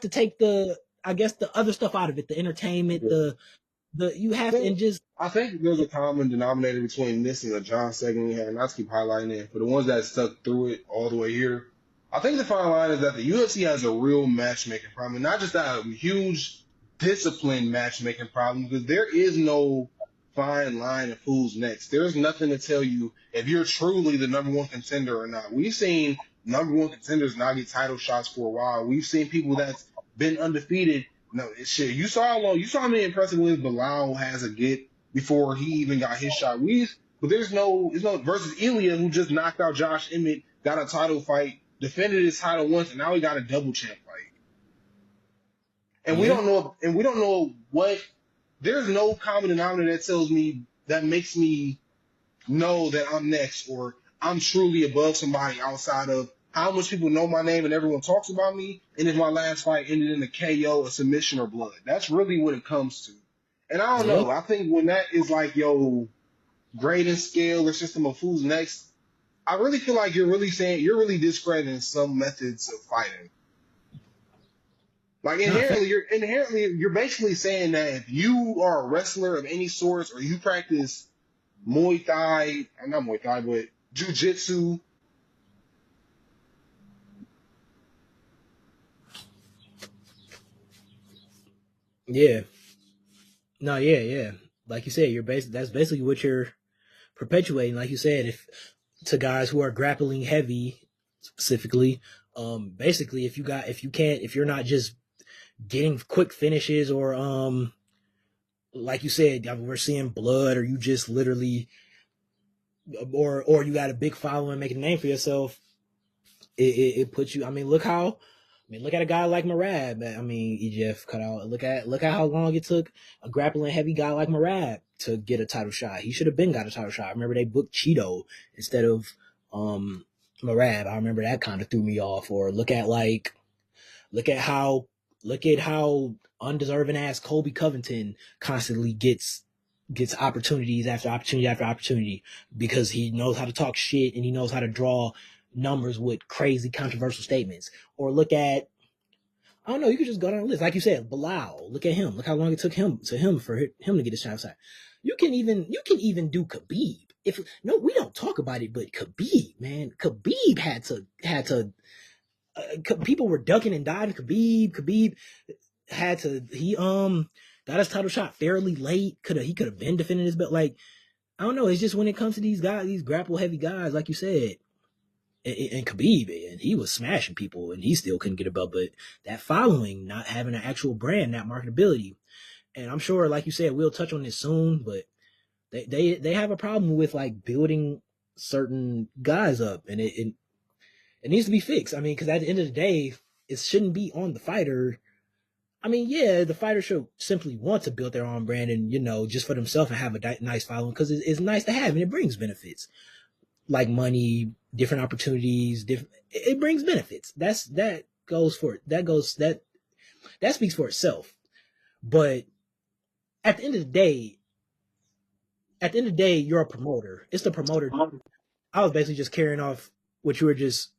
take the other stuff out of it, the entertainment, you have to, and just. I think there's a common denominator between this and the John segment we had, and I just keep highlighting it. For the ones that stuck through it all the way here, I think the final line is that the UFC has a real matchmaking problem, and not just that, a huge discipline matchmaking problem, because there is no fine line of who's next. There's nothing to tell you if you're truly the number 1 contender or not. We've seen number 1 contenders not get title shots for a while. We've seen people that's been undefeated. No, shit. You saw how many impressive wins Bilal has a get before he even got his shot. But there's no versus Ilya, who just knocked out Josh Emmett, got a title fight, defended his title once, and now he got a double champ fight. And we don't know what. There's no common denominator that makes me know that I'm next or I'm truly above somebody outside of how much people know my name and everyone talks about me, and if my last fight ended in a KO, a submission, or blood. That's really what it comes to. And I don't know. I think when that is like your grading scale or system of who's next, I really feel like you're really discrediting some methods of fighting. Like inherently, you're basically saying that if you are a wrestler of any sort or you practice Muay Thai, not Muay Thai, but Jiu-Jitsu. Yeah. No, yeah. Like you said, that's basically what you're perpetuating. Like you said, if to guys who are grappling heavy specifically, basically if you're not just getting quick finishes or like you said, we're seeing blood, or you just literally or you got a big following, making a name for yourself, it puts you. Look at a guy like Merab. EJF cut out. Look at how long it took a grappling heavy guy like Merab to get a title shot. He should have been got a title shot. I remember they booked Cheeto instead of Merab. I remember that kind of threw me off. Or look at how undeserving ass Colby Covington constantly gets gets opportunities after opportunity after opportunity because he knows how to talk shit and he knows how to draw numbers with crazy controversial statements. Or look at, I don't know, you could just go down the list. Like you said, Bilal, look at him. Look how long it took him for him to get his shot outside. You can even do Khabib. If no, we don't talk about it, but Khabib, man, Khabib had to people were ducking and diving. Khabib had to, he got his title shot fairly late. He could have been defending his belt. Like, I don't know. It's just when it comes to these guys, these grapple heavy guys, like you said, and Khabib, and he was smashing people, and he still couldn't get a belt. But that following, not having an actual brand, that marketability, and I'm sure, like you said, we'll touch on this soon, but they have a problem with like building certain guys up, and it needs to be fixed. I mean, because at the end of the day, it shouldn't be on the fighter. I mean, yeah, the fighter should simply want to build their own brand and, just for themselves and have a nice following because it's nice to have and it brings benefits like money, different opportunities. It brings benefits. That speaks for itself. But at the end of the day, you're a promoter. It's the promoter. I was basically just carrying off what you were just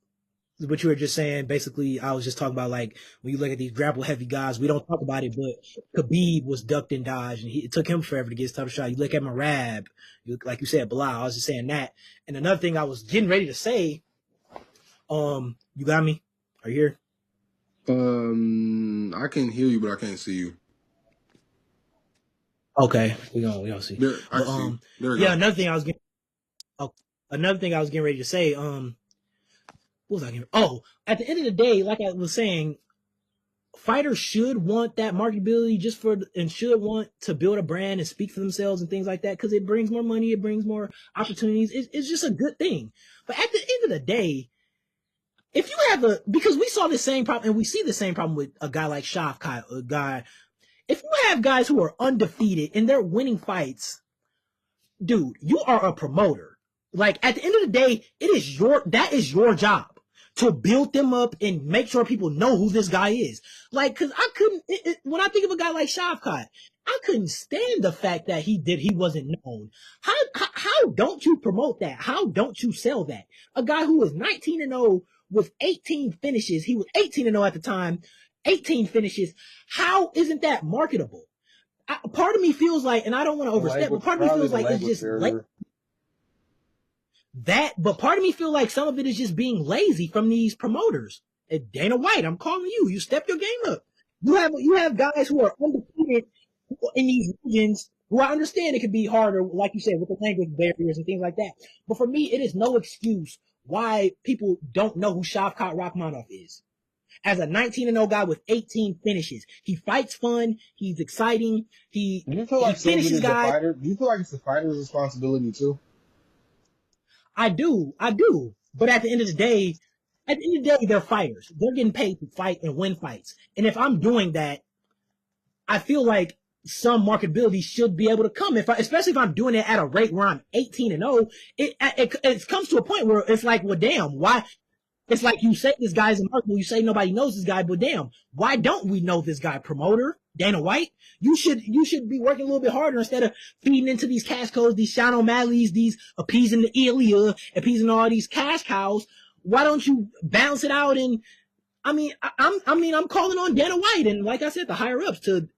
saying. Basically, I was just talking about, like, when you look at these grapple heavy guys, we don't talk about it, but Khabib was ducked and dodged, and it took him forever to get his title shot. You look at Marab, like you said, Bilal. I was just saying that. And another thing I was getting ready to say, you got me? Are you here? I can hear you, but I can't see you. Okay, we gonna see. There, I see. There we go. Another thing I was getting ready to say, what was I getting? Oh, at the end of the day, like I was saying, fighters should want that marketability and should want to build a brand and speak for themselves and things like that because it brings more money, it brings more opportunities. It's just a good thing. But at the end of the day, if you have because we saw the same problem and we see the same problem with a guy like Shavkat, if you have guys who are undefeated and they're winning fights, dude, you are a promoter. Like, at the end of the day, that is your job to build them up and make sure people know who this guy is. Like, cause I couldn't, when I think of a guy like Shavkat, I couldn't stand the fact that he wasn't known. How don't you promote that? How don't you sell that? A guy who was 19-0 with 18 finishes, he was 18-0 at the time, 18 finishes. How isn't that marketable? Part of me feels like, and I don't want to overstep, but part of me feels like it's just but part of me feels like some of it is just being lazy from these promoters. And Dana White, I'm calling you. You step your game up. You have guys who are undefeated in these regions who I understand it could be harder, like you said, with the language barriers and things like that. But for me, it is no excuse why people don't know who Shavkat Rakhmonov is. As a 19-0 guy with 18 finishes, he fights fun. He's exciting. Do you feel like finishes guys. Do you feel like it's the fighter's responsibility too? I do. But at the end of the day, they're fighters. They're getting paid to fight and win fights. And if I'm doing that, I feel like some marketability should be able to come. Especially if I'm doing it at a rate where I'm 18-0, it comes to a point where it's like, well, damn, why? It's like you say this guy's marketable. You say nobody knows this guy, but damn, why don't we know this guy? Promoter Dana White, you should be working a little bit harder instead of feeding into these cash cows, these Sean O'Malley's, these appeasing the Ilya, appeasing all these cash cows. Why don't you balance it out? And I'm calling on Dana White and, like I said, the higher ups to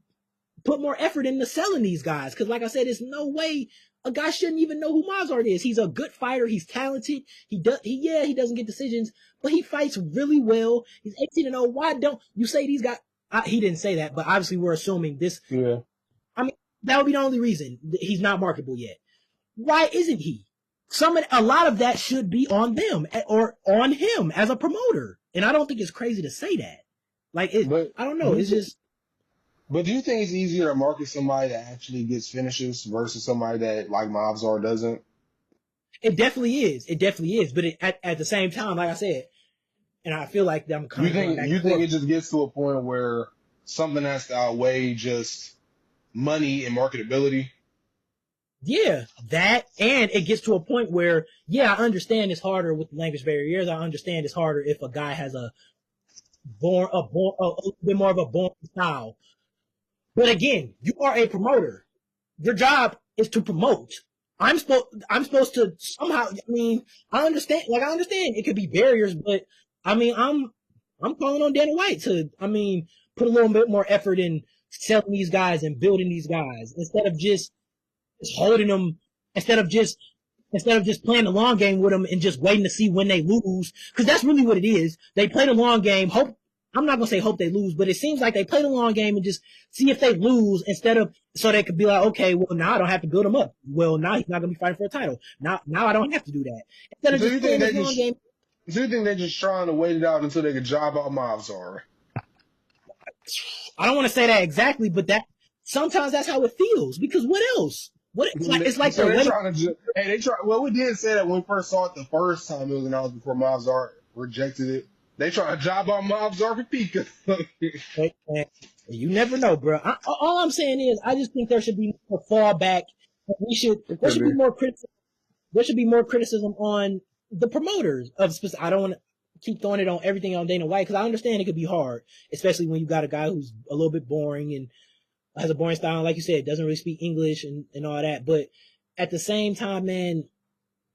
put more effort into selling these guys. Because, like I said, there's no way a guy shouldn't even know who Mazart is. He's a good fighter. He's talented. He doesn't get decisions, but he fights really well. He's 18-0. Why don't you say these guys? He didn't say that, but obviously we're assuming this. Yeah. I mean, that would be the only reason he's not marketable yet. Why isn't he? A lot of that should be on them or on him as a promoter. And I don't think it's crazy to say that. I don't know. It's just. But do you think it's easier to market somebody that actually gets finishes versus somebody that, like Mavzar, doesn't? It definitely is. But at the same time, like I said, and I feel like I'm kind of. You think it just gets to a point where something has to outweigh just money and marketability? Yeah, that, and it gets to a point where, I understand it's harder with language barriers. I understand it's harder if a guy has a bit more of a born style. But again, you are a promoter. your job is to promote. I'm supposed to somehow. I mean, I understand it could be barriers, but I mean, I'm calling on Dana White to, I mean, put a little bit more effort in selling these guys and building these guys instead of just holding them, instead of just playing the long game with them and just waiting to see when they lose. Because that's really what it is. They play the long game. I'm not gonna say hope they lose, but it seems like they play the long game and just see if they lose instead of, so they could be like, okay, well, now I don't have to build him up. Well, now he's not gonna be fighting for a title. Now I don't have to do that. Instead of just playing the long game. So you think they're just trying to wait it out until they can job out Mavzar? I don't want to say that exactly, but that sometimes that's how it feels. Because what else? It's like so they're trying to. Well, we did say that when we first saw it the first time. It was announced before Mavzar rejected it. They trying to job out Mavzar for Pika. You never know, bro. All I'm saying is, I just think there should be more fallback. There should be more criticism. There should be more criticism on the promoters of specific. I don't want to keep throwing it on everything on Dana White because I understand it could be hard, especially when you got a guy who's a little bit boring and has a boring style, like you said, doesn't really speak English and all that. But at the same time, man,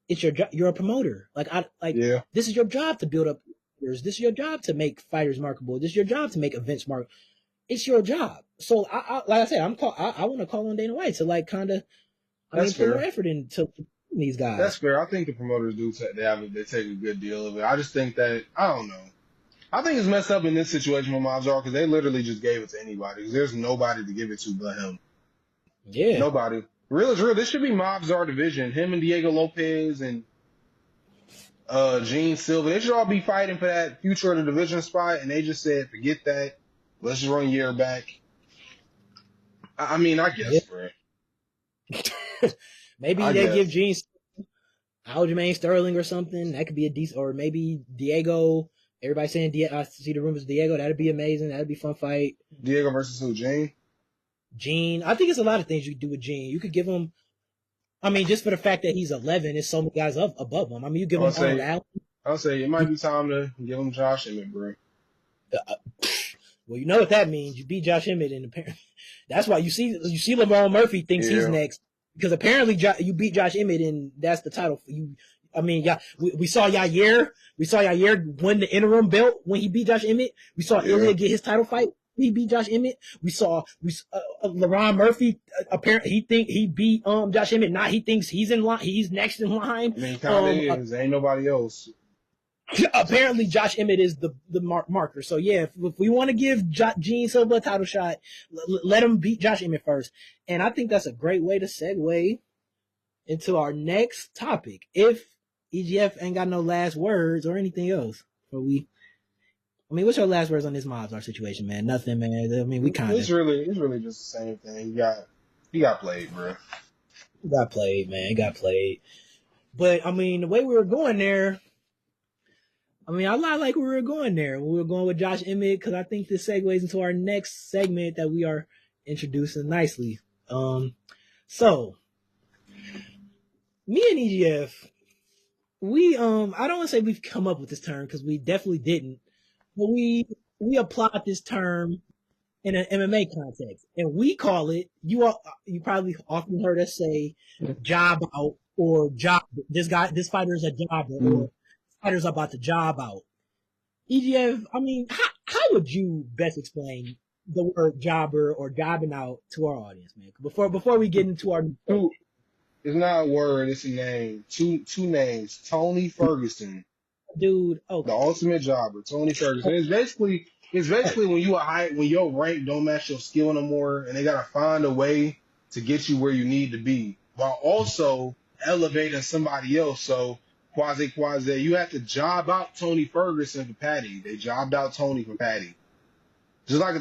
it's you're a promoter. This is your job to build up fighters. This is your job to make fighters marketable. This is your job to make events marketable. It's your job. So like I said, I want to call on Dana White to put more effort into these guys. That's fair. I think the promoters do they take a good deal of it. I just think that, I don't know. I think it's messed up in this situation with Mavzar because they literally just gave it to anybody. Because there's nobody to give it to but him. Yeah. Nobody. Real is real. This should be Mavzar division. Him and Diego Lopez and Jean Silva. They should all be fighting for that future of the division spot. And they just said, forget that. Let's just run a year back. I mean, I guess, bro. Maybe they give Jean Aljamain Sterling or something. That could be a decent, or maybe Diego. Everybody saying I see the rumors of Diego. That'd be amazing. That'd be a fun fight. Diego versus who? Jean? Jean. I think it's a lot of things you could do with Jean. You could give him, I mean, just for the fact that he's 11, there's so many guys above him. I mean, you give him Arnold Allen. I'll say it might be time to give him Josh Emmett, bro. Well, you know what that means. You beat Josh Emmett, and apparently that's why you see LeBron Murphy thinks he's next. Because apparently you beat Josh Emmett, and that's the title for you. I mean, we saw Yair. We saw Yair win the interim belt when he beat Josh Emmett. We saw Ilya get his title fight when he beat Josh Emmett. We saw LeBron Murphy. Apparently, he beat Josh Emmett. Now he thinks he's in line. He's next in line. I mean, kind of is. Ain't nobody else. Apparently, Josh Emmett is the marker. So yeah, if we want to give Jean Silva a title shot, let him beat Josh Emmett first. And I think that's a great way to segue into our next topic. If EGF ain't got no last words or anything else, what's your last words on this Mavzar situation, man? Nothing, man. I mean, we kind of. It's really just the same thing. He got played, bro. He got played, man. He got played. But I mean, the way we were going there. I mean, I like where we were going there. We were going with Josh Emmett because I think this segues into our next segment that we are introducing nicely. So me and EGF, we I don't want to say we've come up with this term because we definitely didn't, but we applied this term in an MMA context, and we call it. You probably often heard us say job out or job. This fighter is a jobber, or fighters about to job out. EGF, I mean, how would you best explain the word jobber or jobbing out to our audience, man? Before we get into our... It's not a word, it's a name. Two names. Tony Ferguson. Dude, okay. The ultimate jobber, Tony Ferguson. It's basically when your rank don't match your skill no more, and they gotta find a way to get you where you need to be, while also elevating somebody else. So Quasi, you have to job out Tony Ferguson for Patty. They jobbed out Tony for Patty. Just like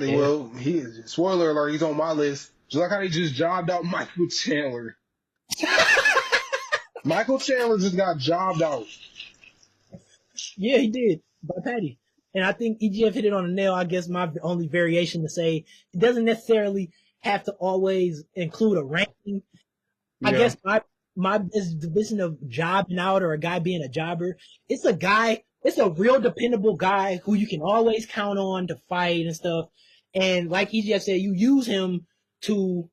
spoiler alert, he's on my list. Just like how they just jobbed out Michael Chandler. Michael Chandler just got jobbed out. Yeah, he did, by Patty. And I think EGF hit it on the nail. I guess my only variation to say, it doesn't necessarily have to always include a ranking. I guess my division of jobbing out or a guy being a jobber, it's a real dependable guy who you can always count on to fight and stuff. And like EGF said, you use him to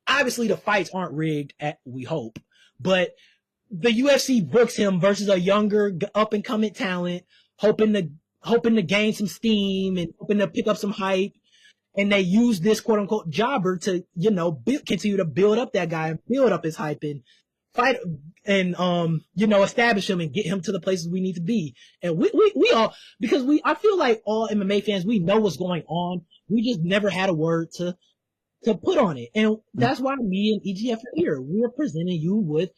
obviously the fights aren't rigged, we hope, but the UFC books him versus a younger up and coming talent, hoping to gain some steam and hoping to pick up some hype. And they use this quote unquote jobber to, continue to build up that guy and build up his hype and fight and, establish him and get him to the places we need to be. And we all, because I feel like all MMA fans, we know what's going on. We just never had a word to put on it. And that's why me and EGF are here. We're presenting you with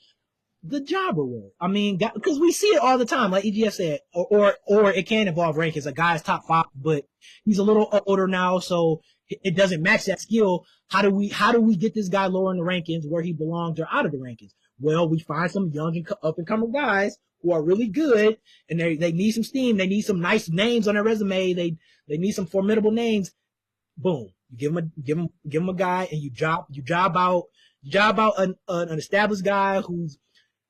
the jobber word. I mean, because we see it all the time, like EGF said, or it can involve rankings. A guy's top 5, but he's a little older now, so it doesn't match that skill. How do we get this guy lower in the rankings where he belongs or out of the rankings? Well, we find some young and up and coming guys who are really good, and they need some steam. They need some nice names on their resume. They need some formidable names. Boom. You give him a guy, and you job out an established guy who's.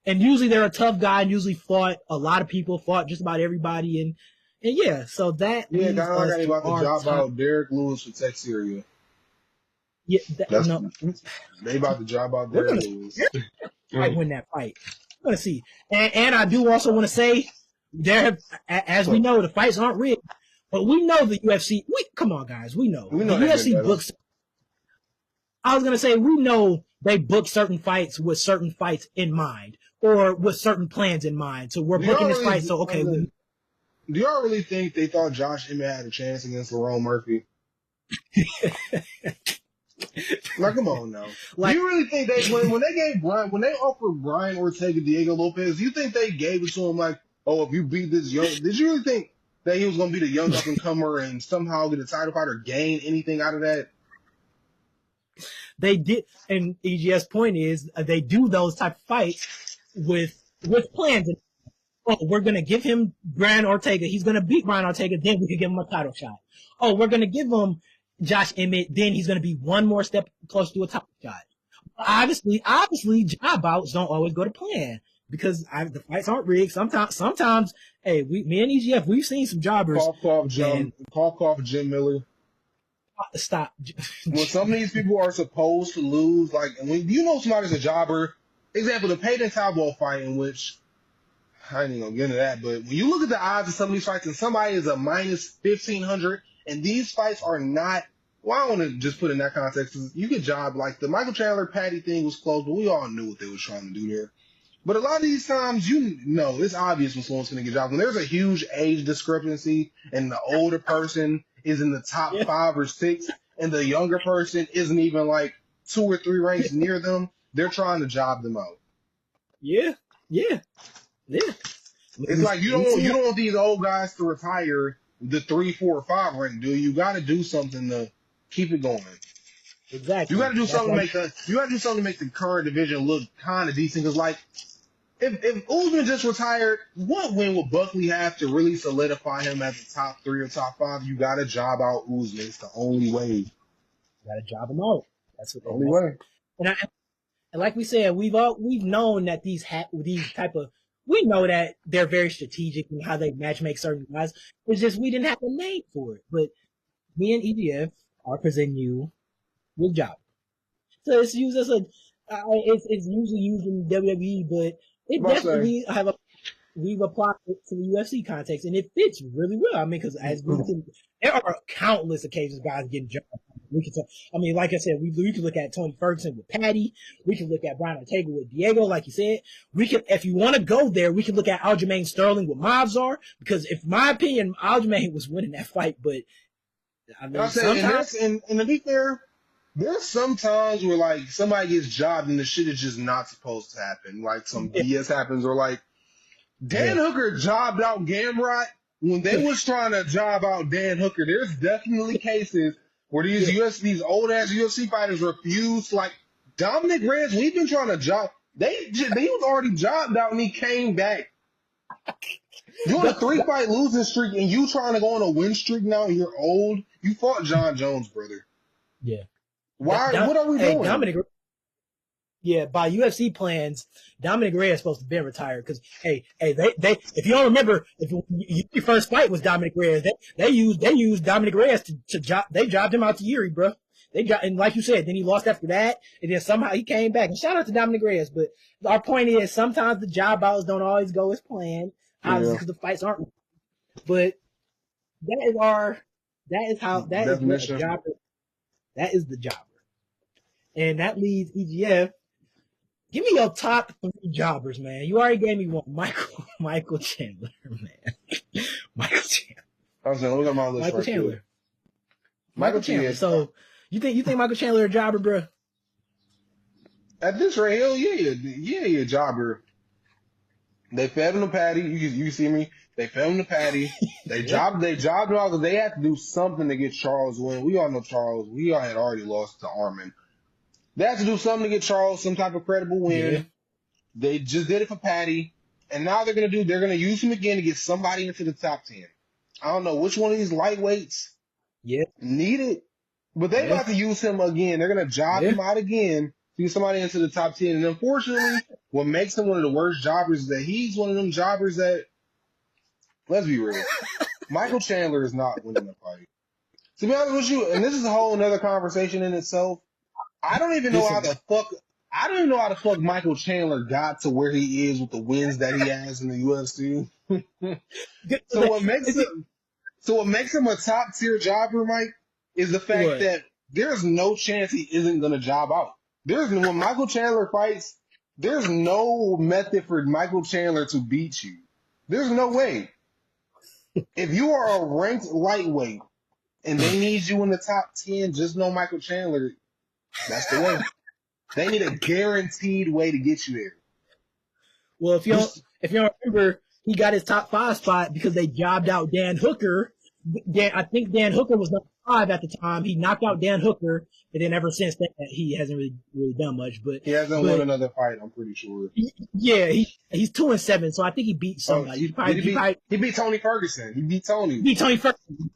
And usually they're a tough guy and usually fought a lot of people, fought just about everybody. And yeah, so that. Yeah, guy like they about to job out Derek Lewis for Tech Syria. Yeah, they about to job out Derek Lewis. Might win that fight. We're gonna see. And I do also want to say, as we know, the fights aren't rigged, but we know the UFC. Come on, guys, we know the UFC books. I was gonna say we know they book certain fights with certain fights in mind, or with certain plans in mind. So we're booking this fight. So okay. Do y'all really think they thought Josh Emmett had a chance against Lerone Murphy? Like, come on now. Do you really think when they offered Brian Ortega Diego Lopez, do you think they gave it to him like, oh, if you beat this young, did you really think that he was gonna be the young up and comer and somehow get a title fight or gain anything out of that? They did, and EGS point is they do those type of fights with plans. Oh, we're gonna give him Brian Ortega. He's gonna beat Brian Ortega. Then we can give him a title shot. Oh, we're gonna give him Josh Emmett. Then he's gonna be one more step closer to a title shot. Obviously, job outs don't always go to plan because the fights aren't rigged. Sometimes, hey, me and EGF, we've seen some jobbers. Call off Jim Miller. Stop. When some of these people are supposed to lose, like when you know somebody's a jobber, example, the Payton Talbot fight, in which I ain't even gonna get into that, but when you look at the odds of some of these fights and somebody is a minus 1,500, and these fights are not, well, I don't want to just put in that context, because you get job, like the Michael Chandler Patty thing was close, but we all knew what they were trying to do there. But a lot of these times, it's obvious when someone's going to get job. When there's a huge age discrepancy and the older person is in the top 5 or 6 and the younger person isn't even like 2 or 3 ranks near them, they're trying to job them out. Yeah. It's like you don't want these old guys to retire the 3, 4, or 5 rank, do you? You got to do something to keep it going. Exactly. You got to do something to make the current division look kind of decent. Because like, if Usman just retired, what win would Buckley have to really solidify him as a top 3 or top 5? You got to job out Usman. It's the only way. You got to job him out. That's the only way. And like we said, we've known that these type of, we know that they're very strategic in how they match make certain guys. It's just we didn't have a name for it. But me and EDF are presenting you with job. So it's used as it's usually used in WWE, but it definitely we've applied it to the UFC context, and it fits really well. I mean, because there are countless occasions guys getting jumped. Like I said, we can look at Tony Ferguson with Patty. We can look at Brian Ortega with Diego, like you said. We can, if you want to go there, we can look at Aljamain Sterling with Mavzar, because in my opinion, Aljamain was winning that fight, but I mean, sometimes. And to be fair, there's sometimes where like somebody gets jobbed and the shit is just not supposed to happen. Like some BS happens, or like Dan Hooker jobbed out Gamrot when they was trying to job out Dan Hooker. There's definitely cases where these old ass UFC fighters refuse. Like Dominic Reyes, we've been trying to job. He was already jobbed out and he came back. You're on a 3-fight losing streak and you trying to go on a win streak now and you're old. You fought Jon Jones, brother. Yeah. Why? What are we doing? By UFC plans, Dominic Reyes is supposed to be retired because they if you don't remember, if your first fight was Dominic Reyes, they used Dominic Reyes to job. They jobbed him out to Yuri, bro. And like you said, then he lost after that, and then somehow he came back. And shout out to Dominic Reyes, but our point is sometimes the job outs don't always go as planned, obviously because the fights aren't. But that is what a jobber. That is the jobber, and that leads EGF. Give me your top 3 jobbers, man. You already gave me one, Michael Chandler, man. Michael Chandler. I was gonna look at my list. Michael Chandler. Michael Chandler. So you think Michael Chandler a jobber, bro? At this rate, hell yeah, jobber. They fed him the patty. You see me? They fed him the patty. They jobbed him out because they had to do something to get Charles win. We all know Charles. We all had already lost to Armin. They had to do something to get Charles some type of credible win. Yeah. They just did it for Patty, and now they're gonna use him again to get somebody into the top 10. I don't know which one of these lightweights need it, but they about to use him again. They're gonna job him out again to get somebody into the top 10. And unfortunately, what makes him one of the worst jobbers is that he's one of them jobbers that, let's be real, Michael Chandler is not winning the fight. To be honest with you, and this is a whole another conversation in itself. I don't even know how the fuck Michael Chandler got to where he is with the wins that he has in the UFC. So what makes him a top tier jobber, Mike, is the fact that there's no chance he isn't gonna job out. When Michael Chandler fights, there's no method for Michael Chandler to beat you. There's no way. If you are a ranked lightweight and they need you in the top 10, just know Michael Chandler. That's the way. They need a guaranteed way to get you there. Well, if you don't remember, he got his top 5 spot because they jobbed out Dan Hooker. I think Dan Hooker was number 5 at the time. He knocked out Dan Hooker, and then ever since that, he hasn't really done much. But he hasn't won another fight, I'm pretty sure. Yeah, he's 2-7, so I think he beat somebody. He beat Tony Ferguson. He beat Tony Ferguson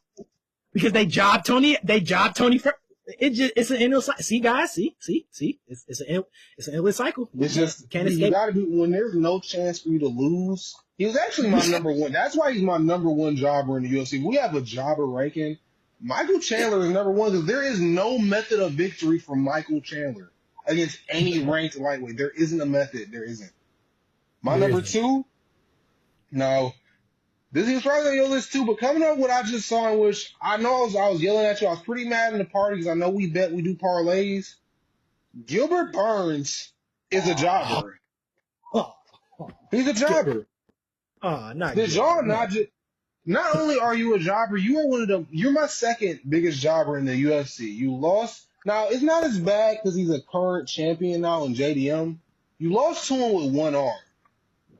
because they jobbed Tony Ferguson. It's an endless cycle. See, guys, see, it's an endless cycle. It's just you gotta be when there's no chance for you to lose. He was actually my number one. That's why he's my number one jobber in the UFC. We have a jobber ranking. Michael Chandler is number one because there is no method of victory for Michael Chandler against any ranked lightweight. There isn't a method. There isn't. My number 2. No. This is probably on your list too, but coming up what I just saw, in which I know I was yelling at you, I was pretty mad in the party because I know we do parlays. Gilbert Burns is a jobber. He's a jobber. Not only are you a jobber, you're my second biggest jobber in the UFC. You lost. Now, it's not as bad because he's a current champion now in JDM. You lost to him with one arm.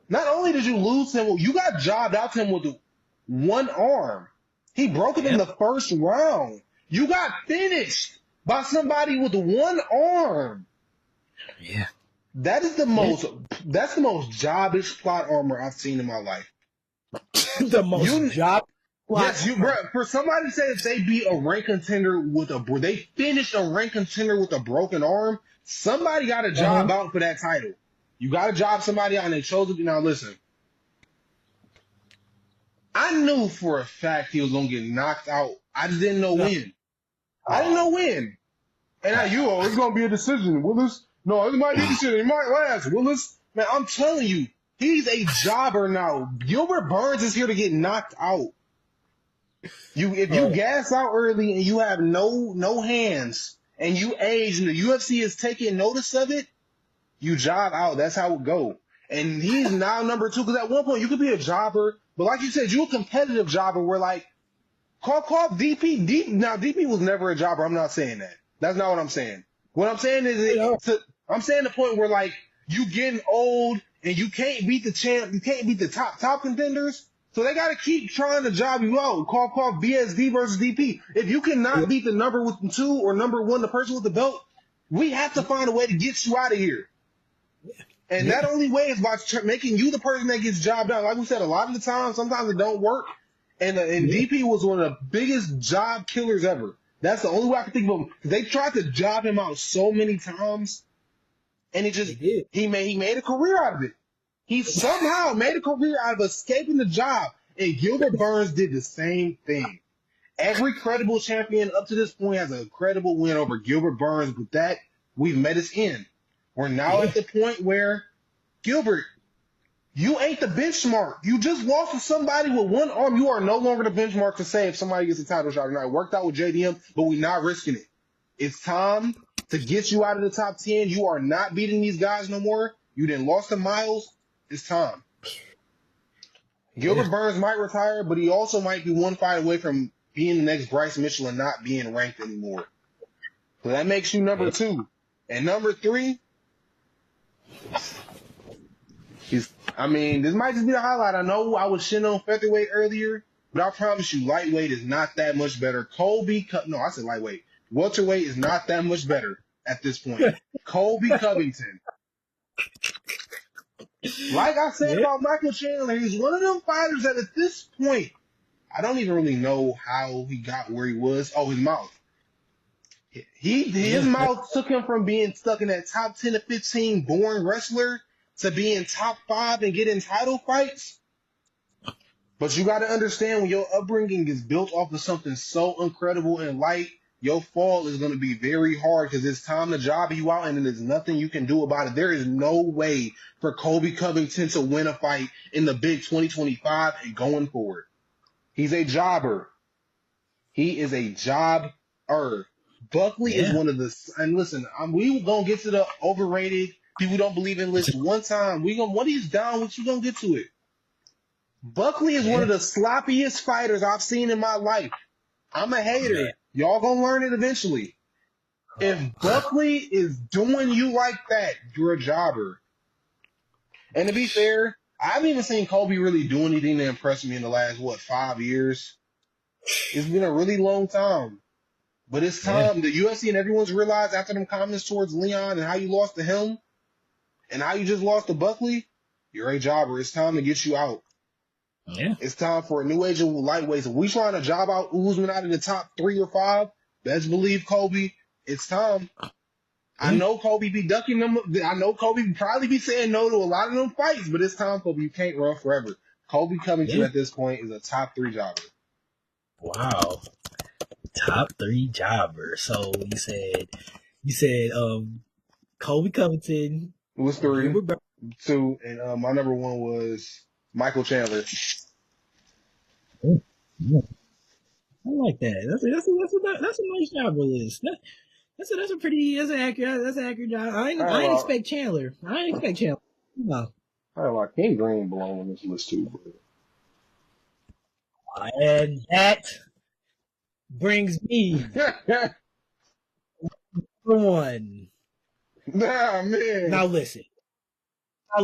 Not only did you lose him, you got jobbed out to him with one arm. He broke it in the first round. You got finished by somebody with one arm. Yeah. That's the most jobbish plot armor I've seen in my life. The most job. Yes, bro. For somebody to say that they beat a rank contender they finished a rank contender with a broken arm, somebody got a job out for that title. You got to job somebody out, and they chose to. Now, listen. I knew for a fact he was going to get knocked out. I just didn't know when. I didn't know when. And it's going to be a decision. Willis? No, it might be a decision. It might last. Willis? Man, I'm telling you, he's a jobber now. Gilbert Burns is here to get knocked out. If you gas out early and you have no hands, and you age, and the UFC is taking notice of it, you job out. That's how it go. And he's now number 2 because at one point you could be a jobber, but like you said, you're a competitive jobber where call DP. Now DP was never a jobber. I'm not saying that. That's not what I'm saying. What I'm saying is I'm saying the point where you getting old and you can't beat the champ. You can't beat the top contenders. So they got to keep trying to job you out. Call BSD versus DP. If you cannot beat the number 2 or number 1, the person with the belt, we have to find a way to get you out of here. And that only way is by making you the person that gets jobbed out. Like we said, a lot of the time, sometimes it don't work. And DP was one of the biggest job killers ever. That's the only way I can think of him. They tried to job him out so many times, and he made a career out of it. He somehow made a career out of escaping the job. And Gilbert Burns did the same thing. Every credible champion up to this point has a credible win over Gilbert Burns, but that we've met its end. We're now at the point where, Gilbert, you ain't the benchmark. You just lost to somebody with one arm. You are no longer the benchmark to say if somebody gets a title shot or not. It worked out with JDM, but we're not risking it. It's time to get you out of the top 10. You are not beating these guys no more. You done lost to Miles. It's time. Gilbert Burns might retire, but he also might be one fight away from being the next Bryce Mitchell and not being ranked anymore. So that makes you number 2. And number 3, this might just be the highlight. I know I was shitting on featherweight earlier, but I promise you, lightweight is not that much better. I said lightweight. Welterweight is not that much better at this point. Colby Covington. Like I said about Michael Chandler, he's one of them fighters that at this point, I don't even really know how he got where he was. Oh, his mouth. His mouth took him from being stuck in that top 10 to 15 boring wrestler to being top 5 and getting title fights. But you got to understand, when your upbringing is built off of something so incredible and light, your fall is going to be very hard because it's time to job you out and there's nothing you can do about it. There is no way for Colby Covington to win a fight in the big 2025 and going forward. He's a jobber. He is a jobber. Buckley is one of the, and listen, we gonna get to the overrated people don't believe in list one time. When he's down with you, gonna get to it. Buckley is one of the sloppiest fighters I've seen in my life. I'm a hater. Y'all gonna learn it eventually. If Buckley is doing you like that, you're a jobber. And to be fair, I haven't even seen Colby really do anything to impress me in the last, 5 years? It's been a really long time. But it's time. The UFC and everyone's realized after them comments towards Leon and how you lost to him and how you just lost to Buckley, you're a jobber. It's time to get you out. Yeah. It's time for a new age of lightweights. If we trying to job out Usman out of the top 3 or 5, best believe, Colby, it's time. I know Colby be ducking them. I know Colby probably be saying no to a lot of them fights, but it's time, Colby. You can't run forever. Colby Covington at this point is a top 3 jobber. Wow. Top 3 jobber. So you said Colby Covington. It was 3, 2, and my number 1 was Michael Chandler. I like that. That's a nice jobber list. That's an accurate job. I didn't expect Chandler. No. I like King Green belong on this list too. And that brings me number 1. Nah, man. Now listen. I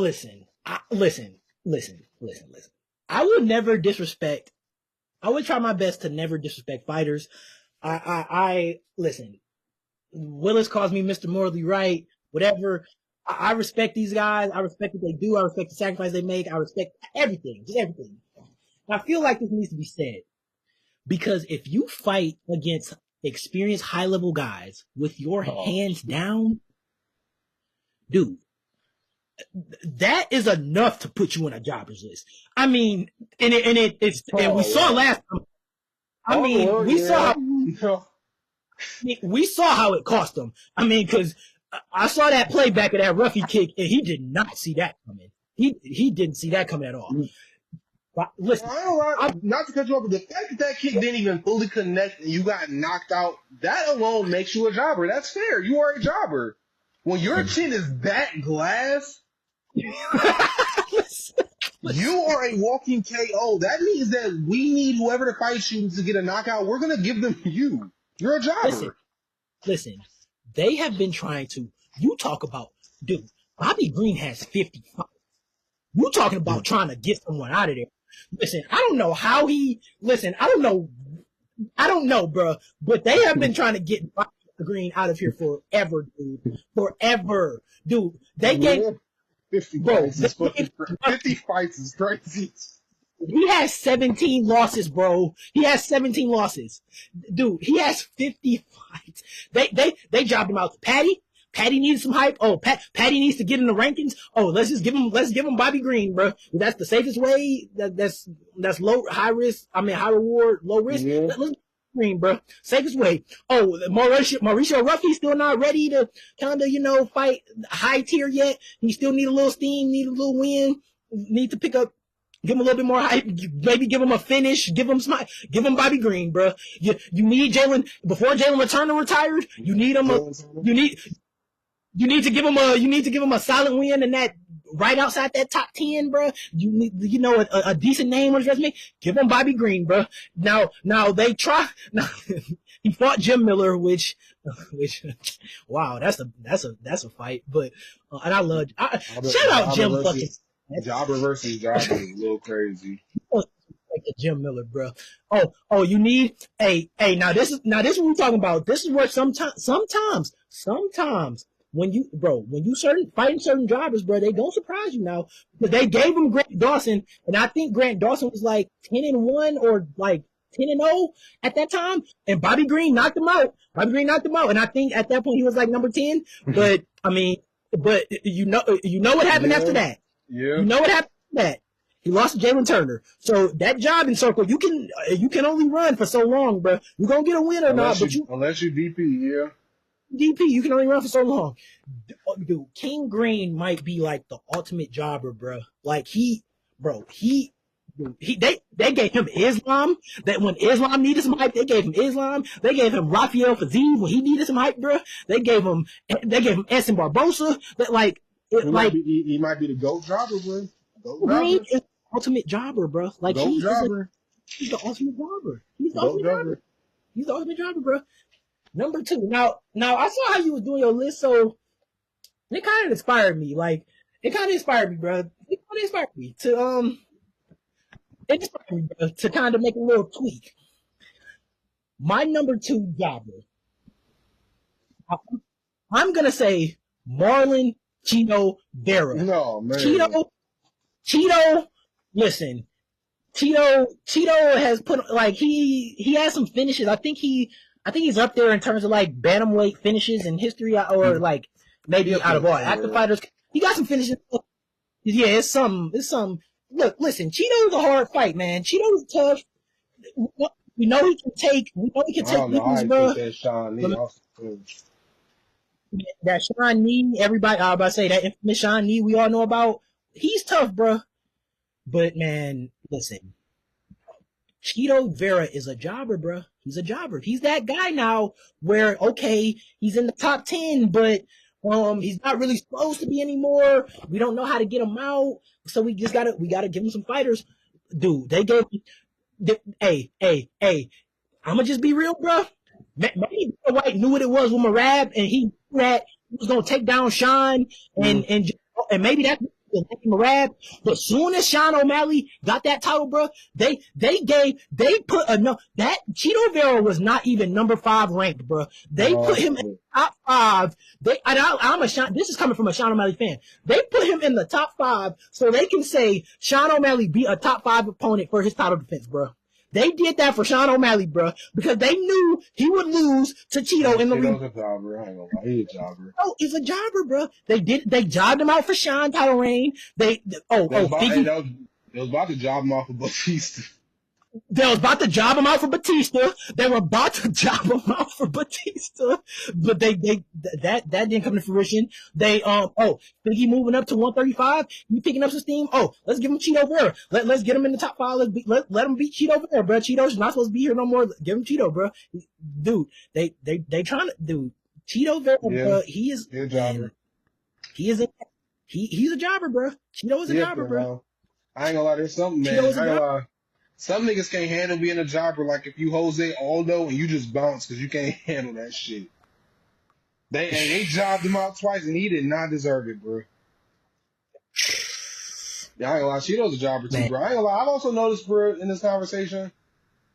would never disrespect. I would try my best to never disrespect fighters. I listen. Willis calls me Mr. Morally Right. Whatever. I respect these guys. I respect what they do. I respect the sacrifice they make. I respect everything. Just everything. I feel like this needs to be said. Because if you fight against experienced high-level guys with your hands down, dude, that is enough to put you in a jobbers list. I mean, and we saw last time. I mean, we saw how it cost them. I mean, because I saw that play back of that roughy kick, and he did not see that coming. He didn't see that coming at all. But listen, not to cut you off, but the fact that kick didn't even fully connect and you got knocked out, that alone makes you a jobber. That's fair. You are a jobber. When your chin is that glass, you are a walking KO. That means that we need whoever to fight you to get a knockout. We're going to give them you. You're a jobber. Listen, they have been trying to, you talk about, dude, Bobby Green has 50 fights. You talking about trying to get someone out of there. Listen, I don't know, bro, but they have been trying to get Bobby Green out of here forever, dude. Forever. Dude, they gave 50 fights is crazy. He has 17 losses, bro. He has 17 losses. Dude, he has 50 fights. They jobbed him out. Patty needs some hype. Oh, Patty needs to get in the rankings. Oh, let's give him Bobby Green, bro. That's the safest way. That's high risk. I mean, high reward, low risk. Yeah. Let's Green, bro. Safest way. Oh, Mauricio Ruffy's still not ready to kind of, fight high tier yet. He still need a little steam, need a little win, need to pick up, give him a little bit more hype, maybe give him a finish, give him Bobby Green, bro. You need Jalen, before Jalen Turner retired, you need him you need to give him a solid win in that, right outside that top 10, bro. You need, a decent name on his resume. Give him Bobby Green, bro. Now they try. Now, he fought Jim Miller, which, wow, that's a fight. But and I love. Shout out Jim fucking. Jobber versus Jobber is a little crazy. Jim Miller, bro. Oh, you need now this is what we're talking about. This is where sometimes when you fighting certain jobbers, bro, they don't surprise you now. But they gave him Grant Dawson, and I think Grant Dawson was like 10-1 or like 10-0 at that time, and Bobby Green knocked him out. And I think at that point he was like number 10. But I mean, you know what happened after that. Yeah. You know what happened after that. He lost to Jalen Turner. So that jobbing circle, you can only run for so long, bro. You're gonna get a win or not, but unless you DP, yeah. DP, you can only run for so long. Dude, King Green might be like the ultimate jobber, bro. Like they gave him Islam. That when Islam needed some hype, they gave him Islam. They gave him Rafael Fiziev when he needed some hype, bro. They gave him Edson Barbosa. That he might be the GOAT jobber, bro. Green is the ultimate jobber, bro. Like he's the ultimate jobber. He's the ultimate jobber, bro. Number 2. Now I saw how you was doing your list, so it kind of inspired me. Like it kind of inspired me, bro. It kind of inspired me to kind of make a little tweak. My number 2 jobber, I'm gonna say Marlon Chito Vera. No, man. Chito, listen. Chito has put like he has some finishes. I think he's up there in terms of like bantamweight finishes in history, or like maybe out of all active fighters. He got some finishes. Yeah, it's some. Look, listen, Chito's a hard fight, man. Chito's tough. We know he can take. We know he can take beatings, bro. That Sean Nee, everybody, I was about to say that infamous Sean Nee we all know about. He's tough, bro. But man, listen, Chito Vera is a jobber, bro. He's a jobber. He's that guy now where, okay, he's in the top 10, but he's not really supposed to be anymore. We don't know how to get him out, so we gotta give him some fighters. Dude, they gave hey, I'm gonna just be real, bro. Maybe White knew what it was with Marab, and he knew that he was gonna take down Sean, and maybe that's Marab. But soon as Sean O'Malley got that title, bro, they put enough. That Chito Vera was not even number 5 ranked, bro. They put him in the top 5. This is coming from a Sean O'Malley fan. They put him in the top 5 so they can say Sean O'Malley beat a top 5 opponent for his title defense, bro. They did that for Sean O'Malley, bro, because they knew he would lose to Chito in the ring. He's a jobber. I ain't gonna lie. He's a jobber. Oh, he's a jobber, bro. They jobbed him out for Sean title reign. They was about to job him off of Batista. They was about to job him out for Batista. They were about to job him out for Batista, but that didn't come to fruition. Figgy moving up to 135. You picking up some steam. Oh, let's give him Chito Vera. Let's get him in the top 5. Let him beat Chito Vera, bro. Chito's not supposed to be here no more. Give him Chito, bro. Dude, they trying to do Chito Vera, bro. He is a jobber. He's a jobber, bro. Chito is a jobber, bro. I ain't gonna lie. There's something, man. I ain't gonna lie. Some niggas can't handle being a jobber. Like if you Jose Aldo and you just bounce because you can't handle that shit. They jobbed him out twice and he did not deserve it, bro. Yeah, I ain't gonna lie. Chito's a jobber too, bro. I ain't gonna lie. I've also noticed, bro, in this conversation,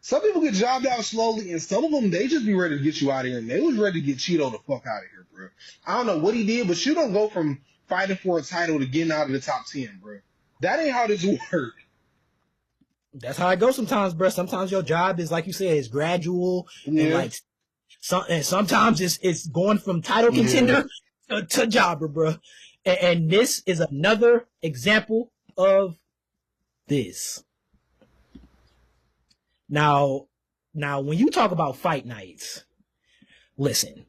some people get jobbed out slowly, and some of them they just be ready to get you out of here. And they was ready to get Chito the fuck out of here, bro. I don't know what he did, but you don't go from fighting for a title to getting out of the top 10, bro. That ain't how this works. That's how it goes sometimes, bro. Sometimes your job is, like you said, it's gradual, and sometimes it's going from title contender to jobber, bro. And this is another example of this. Now, Now, when you talk about fight nights, listen.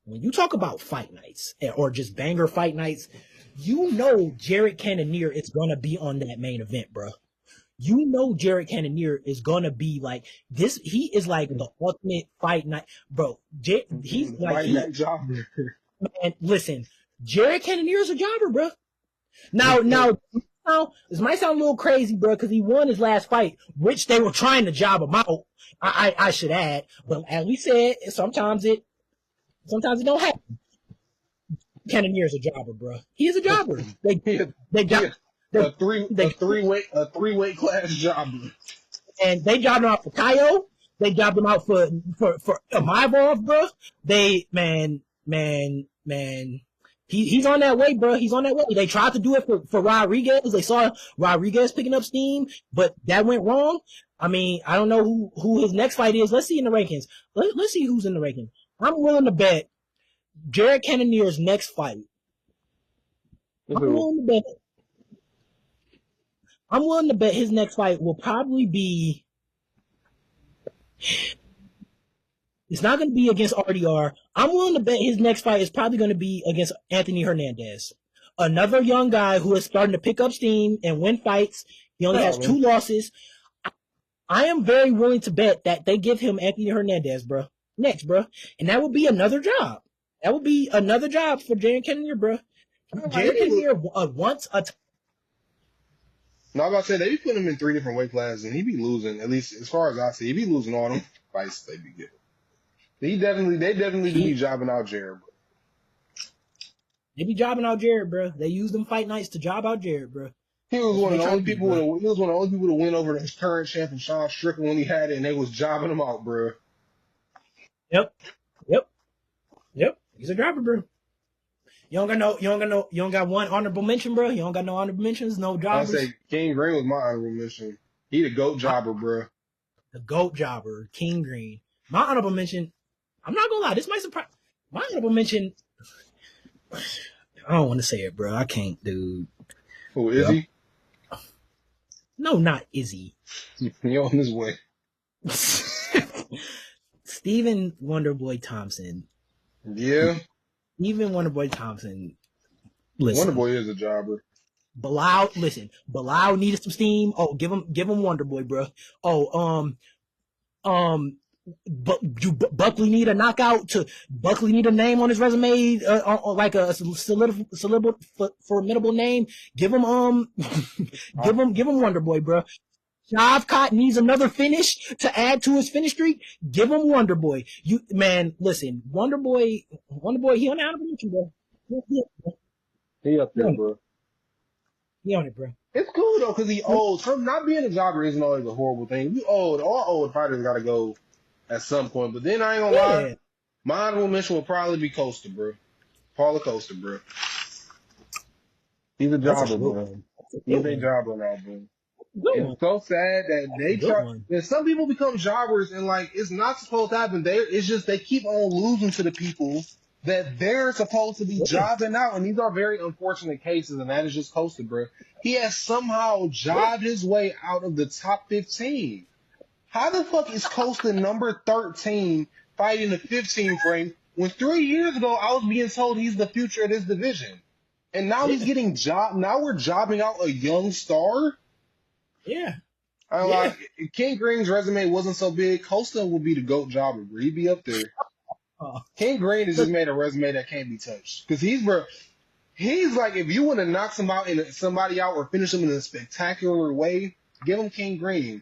When you talk about fight nights or just banger fight nights, you know Jared Cannonier is gonna be on that main event, bro. You know Jared Cannonier is gonna be like this. He is like the ultimate fight night, bro. He's like fight night jobber. Man, listen, Jared Cannonier is a jobber, bro. Now, this might sound a little crazy, bro, because he won his last fight, which they were trying to job him out. I should add, but as we said, sometimes it don't happen. Cannonier is a jobber, bro. He is a jobber. A three-weight class jobber. And they jobbed him out for Kaio. They jobbed him out for Maivov, bro. He's on that way, bro. He's on that way. They tried to do it for Rodriguez. They saw Rodriguez picking up steam, but that went wrong. I mean, I don't know who his next fight is. Let's see in the rankings. Let's see who's in the rankings. I'm willing to bet Jared Cannonier's next fight. I'm willing to bet his next fight will probably be. It's not going to be against RDR. I'm willing to bet his next fight is probably going to be against Anthony Hernandez, another young guy who is starting to pick up steam and win fights. He only has 2 losses. I am very willing to bet that they give him Anthony Hernandez, bro, next, bro, and that would be another job. That would be another job for Jared Cannonier, bro. Jared Cannonier wants a. No, I'm about to say they be putting him in 3 different weight classes, and he be losing. At least as far as I see, he be losing all them fights they be getting. They definitely be jobbing out Jared, bro. They be jobbing out Jared, bro. They use them fight nights to job out Jared, bro. He was one of the only people. He was one of the only people to win over his current champion Sean Strickland when he had it, and they was jobbing him out, bro. Yep. He's a jobber, bro. You don't got one honorable mention, bro. You don't got no honorable mentions, no jobbers. I say King Green was my honorable mention. He the GOAT jobber, bro. The GOAT jobber, King Green. My honorable mention. I'm not gonna lie. This might surprise. My honorable mention. I don't want to say it, bro. I can't, dude. Who is he? No, not Izzy. He on his way. Stephen Wonderboy Thompson. Yeah. Stephen Wonderboy Thompson. Listen. Wonderboy is a jobber. Bilal needed some steam. Oh, give him Wonderboy, bro. Oh, Buckley need a knockout Buckley need a name on his resume, like a formidable name. Give him Wonderboy, bro. Shavkat needs another finish to add to his finish streak. Give him Wonderboy. Listen, Wonderboy, he on the honorable mention, bro. He up there, bro. He on it, bro. It's cool though, cause he old. From not being a jobber isn't always a horrible thing. We old. All old fighters gotta go at some point. But then I ain't gonna lie, my honorable mention will probably be Costa, bro. Paula Costa, bro. He's a jobber, bro. He's a jobber now, bro. It's so sad that that some people become jobbers and like it's not supposed to happen. It's just they keep on losing to the people that they're supposed to be jobbing out, and these are very unfortunate cases, and that is just Costa, bro. He has somehow jobbed his way out of the top 15. How the fuck is Costa number 13 fighting the 15th rank when 3 years ago I was being told he's the future of this division? And now he's getting jobbed. Now we're jobbing out a young star? Yeah. Like, if King Green's resume wasn't so big, Costa would be the GOAT jobber, bro. He'd be up there. King Green has just made a resume that can't be touched. Because he's like, if you want to knock somebody out or finish them in a spectacular way, give him King Green.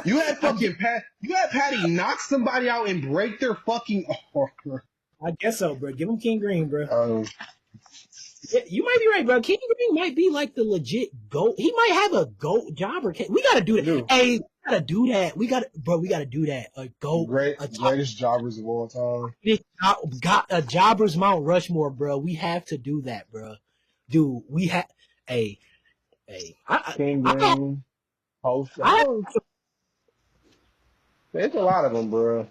You had Patty knock somebody out and break their fucking arm. I guess so, bro. Give him King Green, bro. Yeah, you might be right, bro. King Green might be like the legit GOAT. He might have a GOAT jobber. We gotta do that. Dude. Hey, we gotta do that. We gotta do that. A GOAT. Greatest jobbers of all time. Got a jobbers Mount Rushmore, bro. We have to do that, bro. Dude, we have. Hey. King Green. Host. There's a lot of them, bro.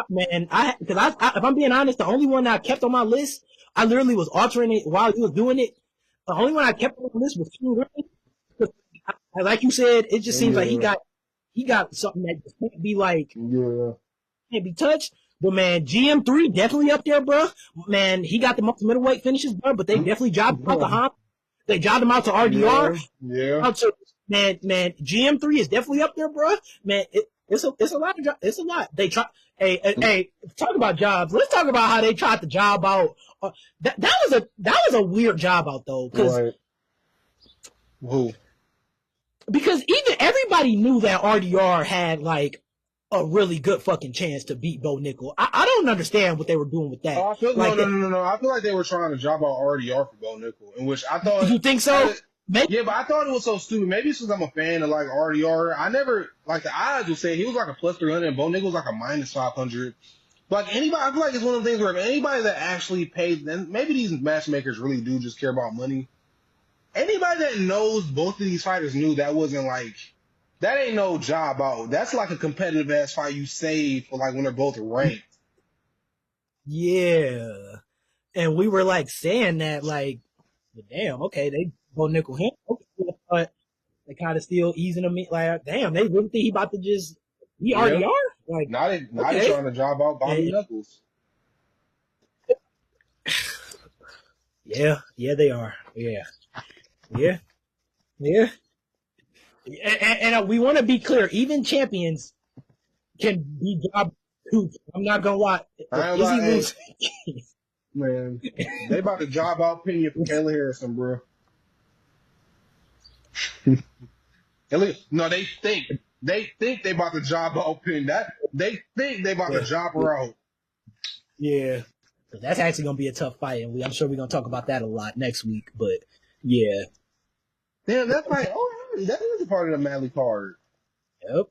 Man, if I'm being honest, the only one that I kept on my list, I literally was altering it while you was doing it. The only one I kept on the list was King Green. Like you said, it just seems like he got He got something that just can't be like, Yeah. can't be touched. But man, GM3 definitely up there, bro. Man, he got the most middleweight finishes, bro. But they definitely jobbed him out to Hop. They jobbed him out to RDR. Yeah. Out to, man, GM3 is definitely up there, bro. Man, it's a lot of it's a lot. They try. Hey, talk about jobs. Let's talk about how they tried to job out. That was a weird job out though, Right. Who? because even everybody knew that RDR had like a really good fucking chance to beat Bo Nickel. I don't understand what they were doing with that. Oh, like no. I feel like they were trying to job out RDR for Bo Nickel, in which I thought. You think so? Yeah, but I thought it was so stupid. Maybe it's because I'm a fan of like RDR. I never like the odds will say he was like a plus 300 and Bo Nickel was like a minus 500. Like anybody, I feel like it's one of the things where if anybody that actually pays, then maybe these matchmakers really do just care about money. Anybody that knows both of these fighters knew that wasn't like, that ain't no job out. That's like a competitive ass fight you save for like when they're both ranked. Yeah. And we were like saying that like, damn, okay, they Bo Nickel him. Okay, but they kind of still easing him. Like, damn, they really think he about to just be RDR? Like, now they trying to job out Bobby Knuckles. Yeah, they are. Yeah. And we want to be clear. Even champions can be job too. I'm not gonna lie. Man, they about to job out Pena for Kayla Harrison, bro. No, they think they about to job out Pena. They think they about to job her out. Yeah, that's actually gonna be a tough fight, and I'm sure we're gonna talk about that a lot next week. But yeah, damn, that's like that is a part of the Madley card. Yep.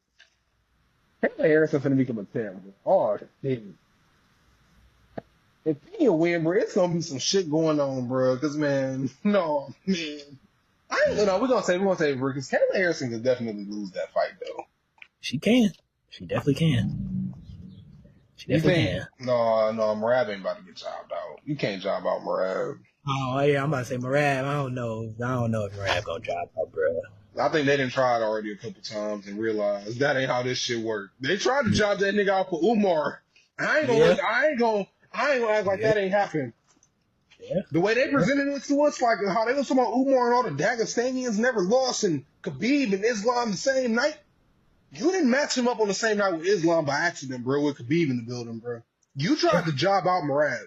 Kayla Harrison's gonna become a terrible. Oh, damn. If Pena win, bro, it's gonna be some shit going on, bro. Because man, no, man, we're gonna say, bro, because Kayla Harrison could definitely lose that fight, though. She can. She definitely can. She definitely can. No, Marab ain't about to get jobbed out. You can't job out Marab. Oh yeah, I'm about to say Marab. I don't know if Marab gonna job out, bro. I think they done tried already a couple times and realized that ain't how this shit work. They tried to job that nigga out for Umar. I ain't gonna act like that ain't happened. Yeah. The way they presented it to us, like how they was talking about Umar and all the Dagestanians never lost and Khabib and Islam the same night. You didn't match him up on the same night with Islam by accident, bro, with Khabib in the building, bro. You tried to job out Marab.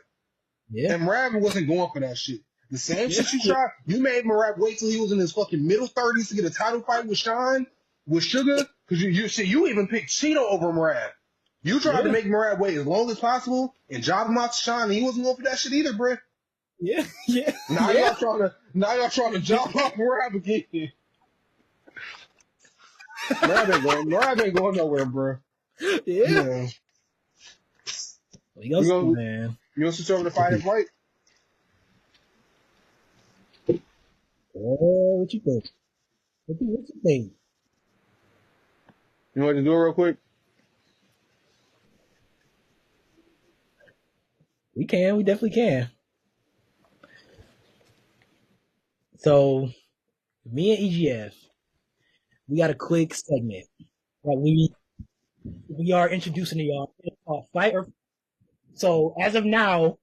Yeah. And Marab wasn't going for that shit. The same shit you tried. You made Marab wait till he was in his fucking middle 30s to get a title fight with Sugar, because you even picked Cheeto over Marab. You tried to make Marab wait as long as possible and job him out to Sean, and he wasn't going for that shit either, bro. Yeah. Now y'all trying to job out Marab again. Marab ain't going nowhere, bro. Yeah. We gonna see, man. You gonna switch over to Fight and Flight? What you think? What you think? You want to do it real quick? We definitely can. So, me and EGF, we got a quick segment that we are introducing to y'all. It's called Fight or. So as of now,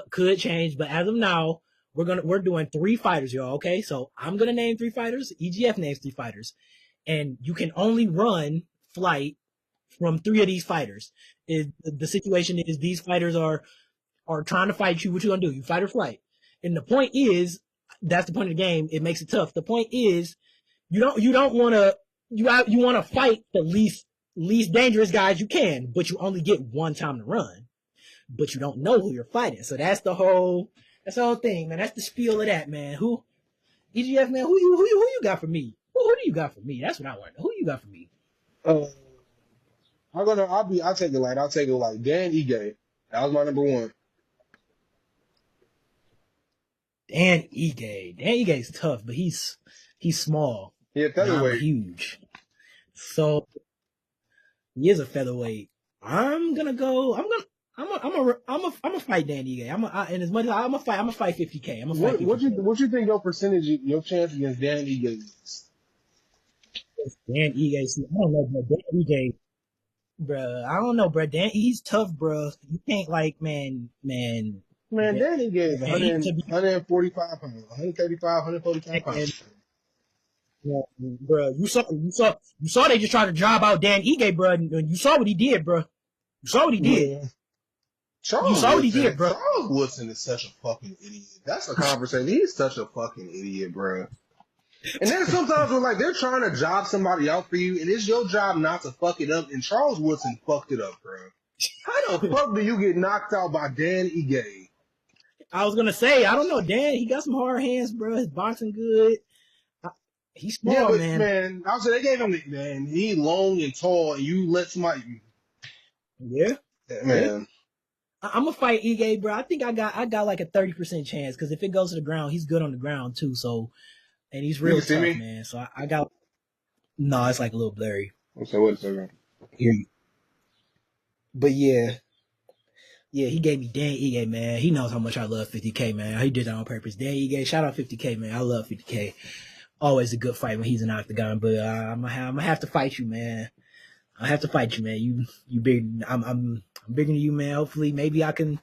could change, but as of now, we're doing 3 fighters, y'all. Okay, so I'm gonna name 3 fighters. EGF names 3 fighters, and you can only run flight from 3 of these fighters. The situation is these fighters are trying to fight you. What you gonna do? You fight or flight. And the point is, that's the point of the game. It makes it tough. The point is, you want to fight the least dangerous guys you can, but you only get one time to run. But you don't know who you're fighting. So that's the whole thing, man. That's the spiel of that, man. EGF, man, who you got for me? Who do you got for me? That's what I want to know. Who you got for me? I'll take it light. Dan Ige. That was my number 1. Dan Ige is tough, but he's small. Yeah, featherweight. Huge. So he is a featherweight. I'm gonna fight Dan Ige. And as much as I'm gonna fight 50K. What you think your chance against Dan Ige is? Dan Ige, see, I don't know, bro. Dan Ige, bro. I don't know, bro. Dan, he's tough, bro. You can't like, Man, Dan, Danny gave man, he to be, 145 pounds, 135, 145 man, pounds. bro. You saw they just tried to job out Dan Ige, bro. And you saw what he did, bro. You saw what he did. Man, You saw what he did, bro. Charles Woodson is such a fucking idiot. That's a conversation. He's such a fucking idiot, bro. And then sometimes we're like, they're trying to job somebody out for you, and it's your job not to fuck it up. And Charles Woodson fucked it up, bro. How the fuck do you get knocked out by Dan Ige? I was gonna say, I don't know, Dan. He got some hard hands, bro. His boxing good. He's small, Yeah, but man. I was saying they gave him man. He long and tall, and you let somebody. Yeah, man. I'm gonna fight Ige, bro. I think I got like a 30% chance because if it goes to the ground, he's good on the ground too. So, and he's real tough, man. So I got. No, it's like a little blurry. Okay, wait a second. Hear you. But yeah, he gave me Dan Ige, man. He knows how much I love 50K, man. He did that on purpose. Dan Ige, shout out 50K, man. I love 50K. Always a good fight when he's in octagon, but I'm gonna have to fight you, man. I have to fight you, man. You big. I'm bigger than you, man. Hopefully, maybe I can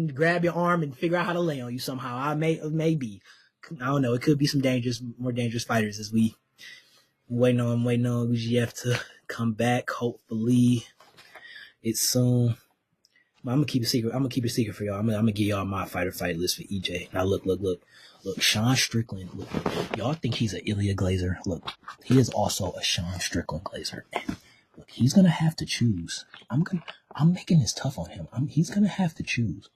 grab your arm and figure out how to lay on you somehow. Maybe. I don't know. It could be some more dangerous fighters as we waiting on UGF to come back. Hopefully, it's soon. I'm gonna keep it secret. I'm gonna keep it secret for y'all. I'm gonna give y'all my fight list for EJ. Now look. Sean Strickland. Look, y'all think he's an Ilya Glazer. Look, he is also a Sean Strickland Glazer. And look, he's gonna have to choose. I'm making this tough on him. He's gonna have to choose.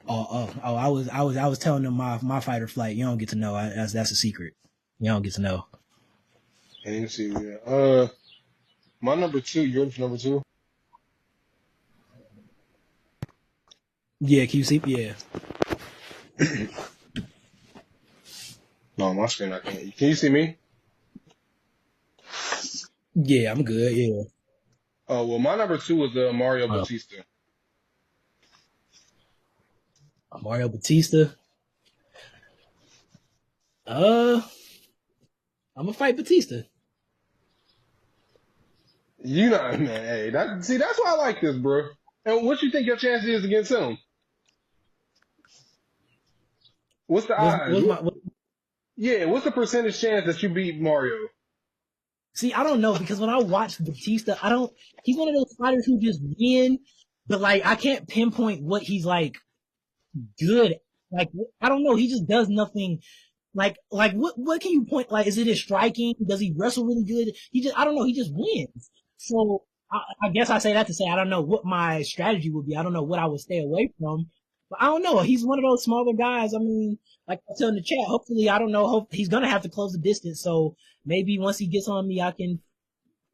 I was telling him my fight or flight. You don't get to know. That's a secret. You don't get to know. And you see, my number 2. Yours number 2. Yeah, can you see? Yeah. No, my screen I can't. Can you see me? Yeah, I'm good. Yeah. Oh well, my number 2 was Mario Batista. Mario Batista. I'm gonna fight Batista. You know, man. Hey, that's why I like this, bro. And what you think your chance is against him? What's the odds? What's the percentage chance that you beat Mario? See, I don't know because when I watch Batista, he's one of those fighters who just win, but like I can't pinpoint what he's like good. Like I don't know, he just does nothing. Like what can you point? Like, is it his striking? Does he wrestle really good? I don't know. He just wins. So I guess I say that to say I don't know what my strategy would be. I don't know what I would stay away from. But I don't know. He's one of those smaller guys. I mean, like I tell in the chat, hopefully, I don't know. He's going to have to close the distance. So maybe once he gets on me, I can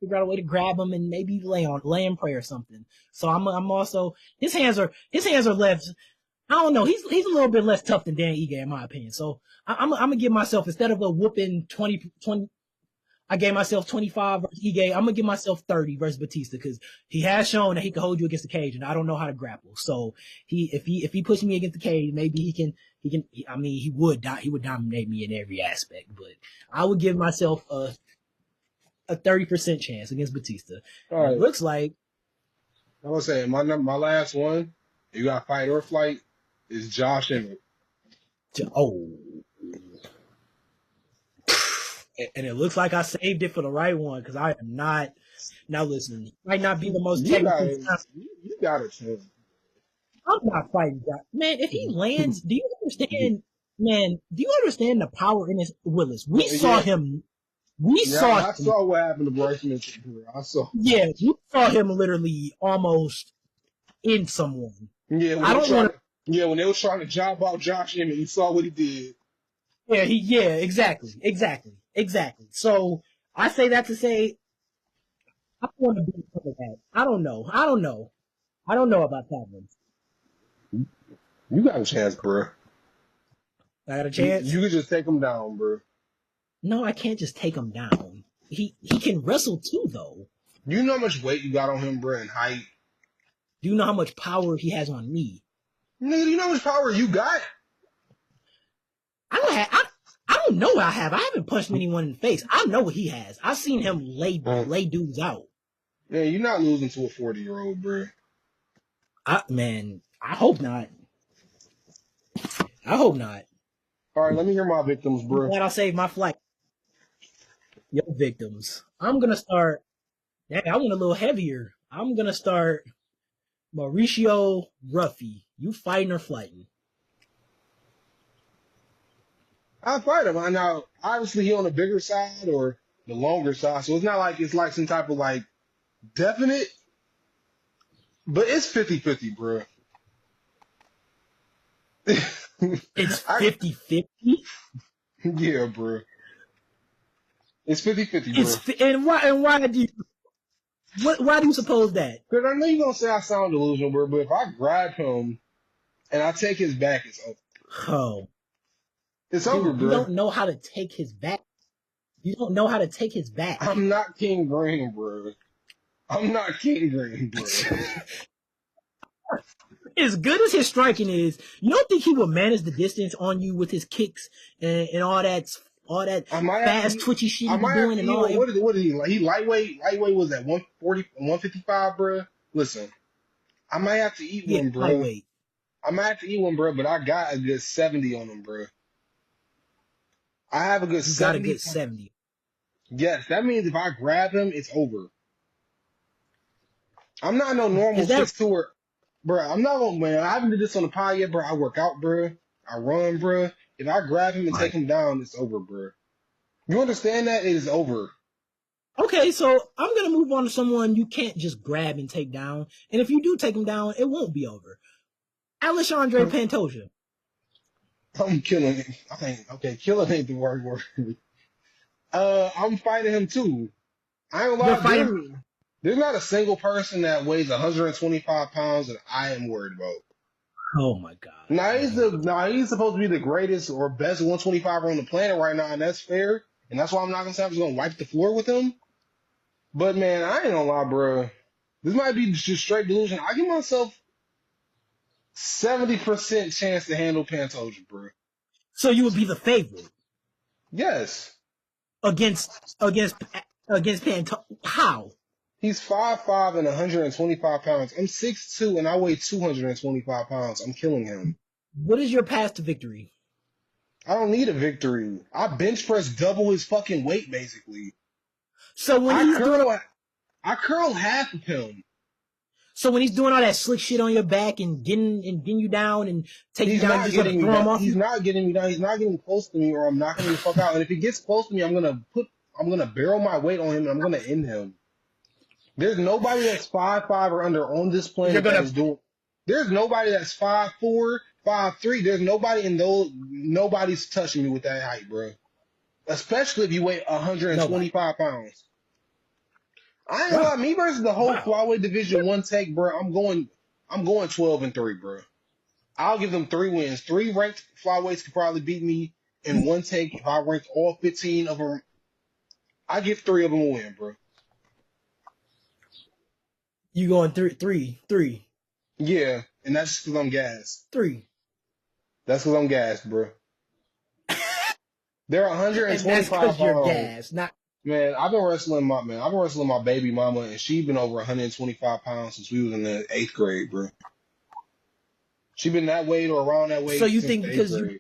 figure out a way to grab him and maybe lay in prayer or something. So I'm also, his hands are left. I don't know. He's a little bit less tough than Dan Ige in my opinion. So I'm going to give myself, instead of a whooping 20, I gave myself 25 versus Ige. I'm going to give myself 30 versus Batista because he has shown that he can hold you against the cage and I don't know how to grapple. So if he pushes me against the cage, maybe he would dominate me in every aspect, but I would give myself a 30% chance against Batista. All right. It looks like. I was saying my last one, you got fight or flight, is Josh Emmett. Oh. And it looks like I saved it for the right one because I am not. Now listen, might not be the most technical. You got it, too. I'm not fighting that. Man, if he lands, do you understand? Man, do you understand the power in his Willis? We saw him. I saw what happened to Bryce Mitchell. I saw. Yeah, we saw him literally almost in someone. Yeah, when they were trying to job out Josh Emmett, you saw what he did. Yeah, exactly. So I say that to say I want to be some of that. I don't know about that one. You got a chance, bro. I got a chance? You could just take him down, bro. No, I can't just take him down. He can wrestle too, though. You know how much weight you got on him, bro, and height? Do you know how much power he has on me? Nigga, do you know how much power you got? I don't don't know I have. I haven't punched anyone in the face. I know what he has. I've seen him lay dudes out. Man, you're not losing to a 40-year-old, bro. I hope not. I hope not. All right, let me hear my victims, bro. I'm glad I saved my flight. Your victims. I'm gonna start. Yeah, I went a little heavier. I'm gonna start Mauricio Ruffy. You fighting or flighting? I'll fight him. I know, obviously, he on the bigger side or the longer side, so it's not like it's like some type of like definite, but it's 50-50, bro. It's 50-50? Yeah, bro. It's 50-50, bro. And why do you suppose that? Because I know you're going to say I sound delusional, bro, but if I grab him and I take his back, it's over. Oh. It's over, bro. You don't know how to take his back. You don't know how to take his back. I'm not King Green, bro. I'm not King Green, bro. As good as his striking is, you don't think he will manage the distance on you with his kicks and all that fast twitchy shit he's doing and all that? What is he like? He lightweight. Lightweight was at 140, 155, bro. Listen, I might have to eat one, bro. Lightweight. I might have to eat one, bro. But I got a good 70 on him, bro. I have a good 70. Got a good 70. Yes, that means if I grab him, it's over. I'm not no normal 6'2", bro. I'm not gonna, man. I haven't did this on the pod yet, bro. I work out, bro. I run, bro. If I grab him and take him down, it's over, bro. You understand that? It is over. Okay, so I'm gonna move on to someone you can't just grab and take down. And if you do take him down, it won't be over. Alexandre Pantoja. I'm killing it. Okay, killing ain't the word. I'm fighting him too. I ain't gonna lie. There's not a single person that weighs 125 pounds that I am worried about. Oh my god. Now he's supposed to be the greatest or best 125er on the planet right now, and that's fair. And that's why I'm not gonna say I'm just gonna wipe the floor with him. But man, I ain't gonna lie, bro. This might be just straight delusion. I give myself 70% chance to handle Pantoja, bro. So you would be the favorite? Yes. Against Pantoja? How? He's 5'5" and 125 pounds. I'm 6'2" and I weigh 225 pounds. I'm killing him. What is your path to victory? I don't need a victory. I bench press double his fucking weight, basically. So when I curl half of him. So when he's doing all that slick shit on your back and getting you down and taking you down, you're gonna throw him off. He's not getting me down. He's not getting close to me, or I'm knocking him the fuck out. And if he gets close to me, I'm gonna barrel my weight on him, and I'm gonna end him. There's nobody that's 5'5" or under on this planet that is doing. There's nobody that's 5'4", 5'3". There's nobody in those. Nobody's touching me with that height, bro. Especially if you weigh 125 pounds. I ain't gonna lie, me versus the whole flyweight division one take, bro. I'm going 12-3, bro. I'll give them 3 wins. 3 ranked flyweights could probably beat me in one take if I ranked all 15 of them. I give 3 of them a win, bro. You going 3? Yeah, and that's just because I'm gassed. 3. That's because I'm gassed, bro. They're 125 and that's because you're pounds. gassed, not. Man, I've been wrestling my baby mama, and she's been over 125 pounds since we was in the 8th grade, bro. She been that weight or around that weight. So you think because you?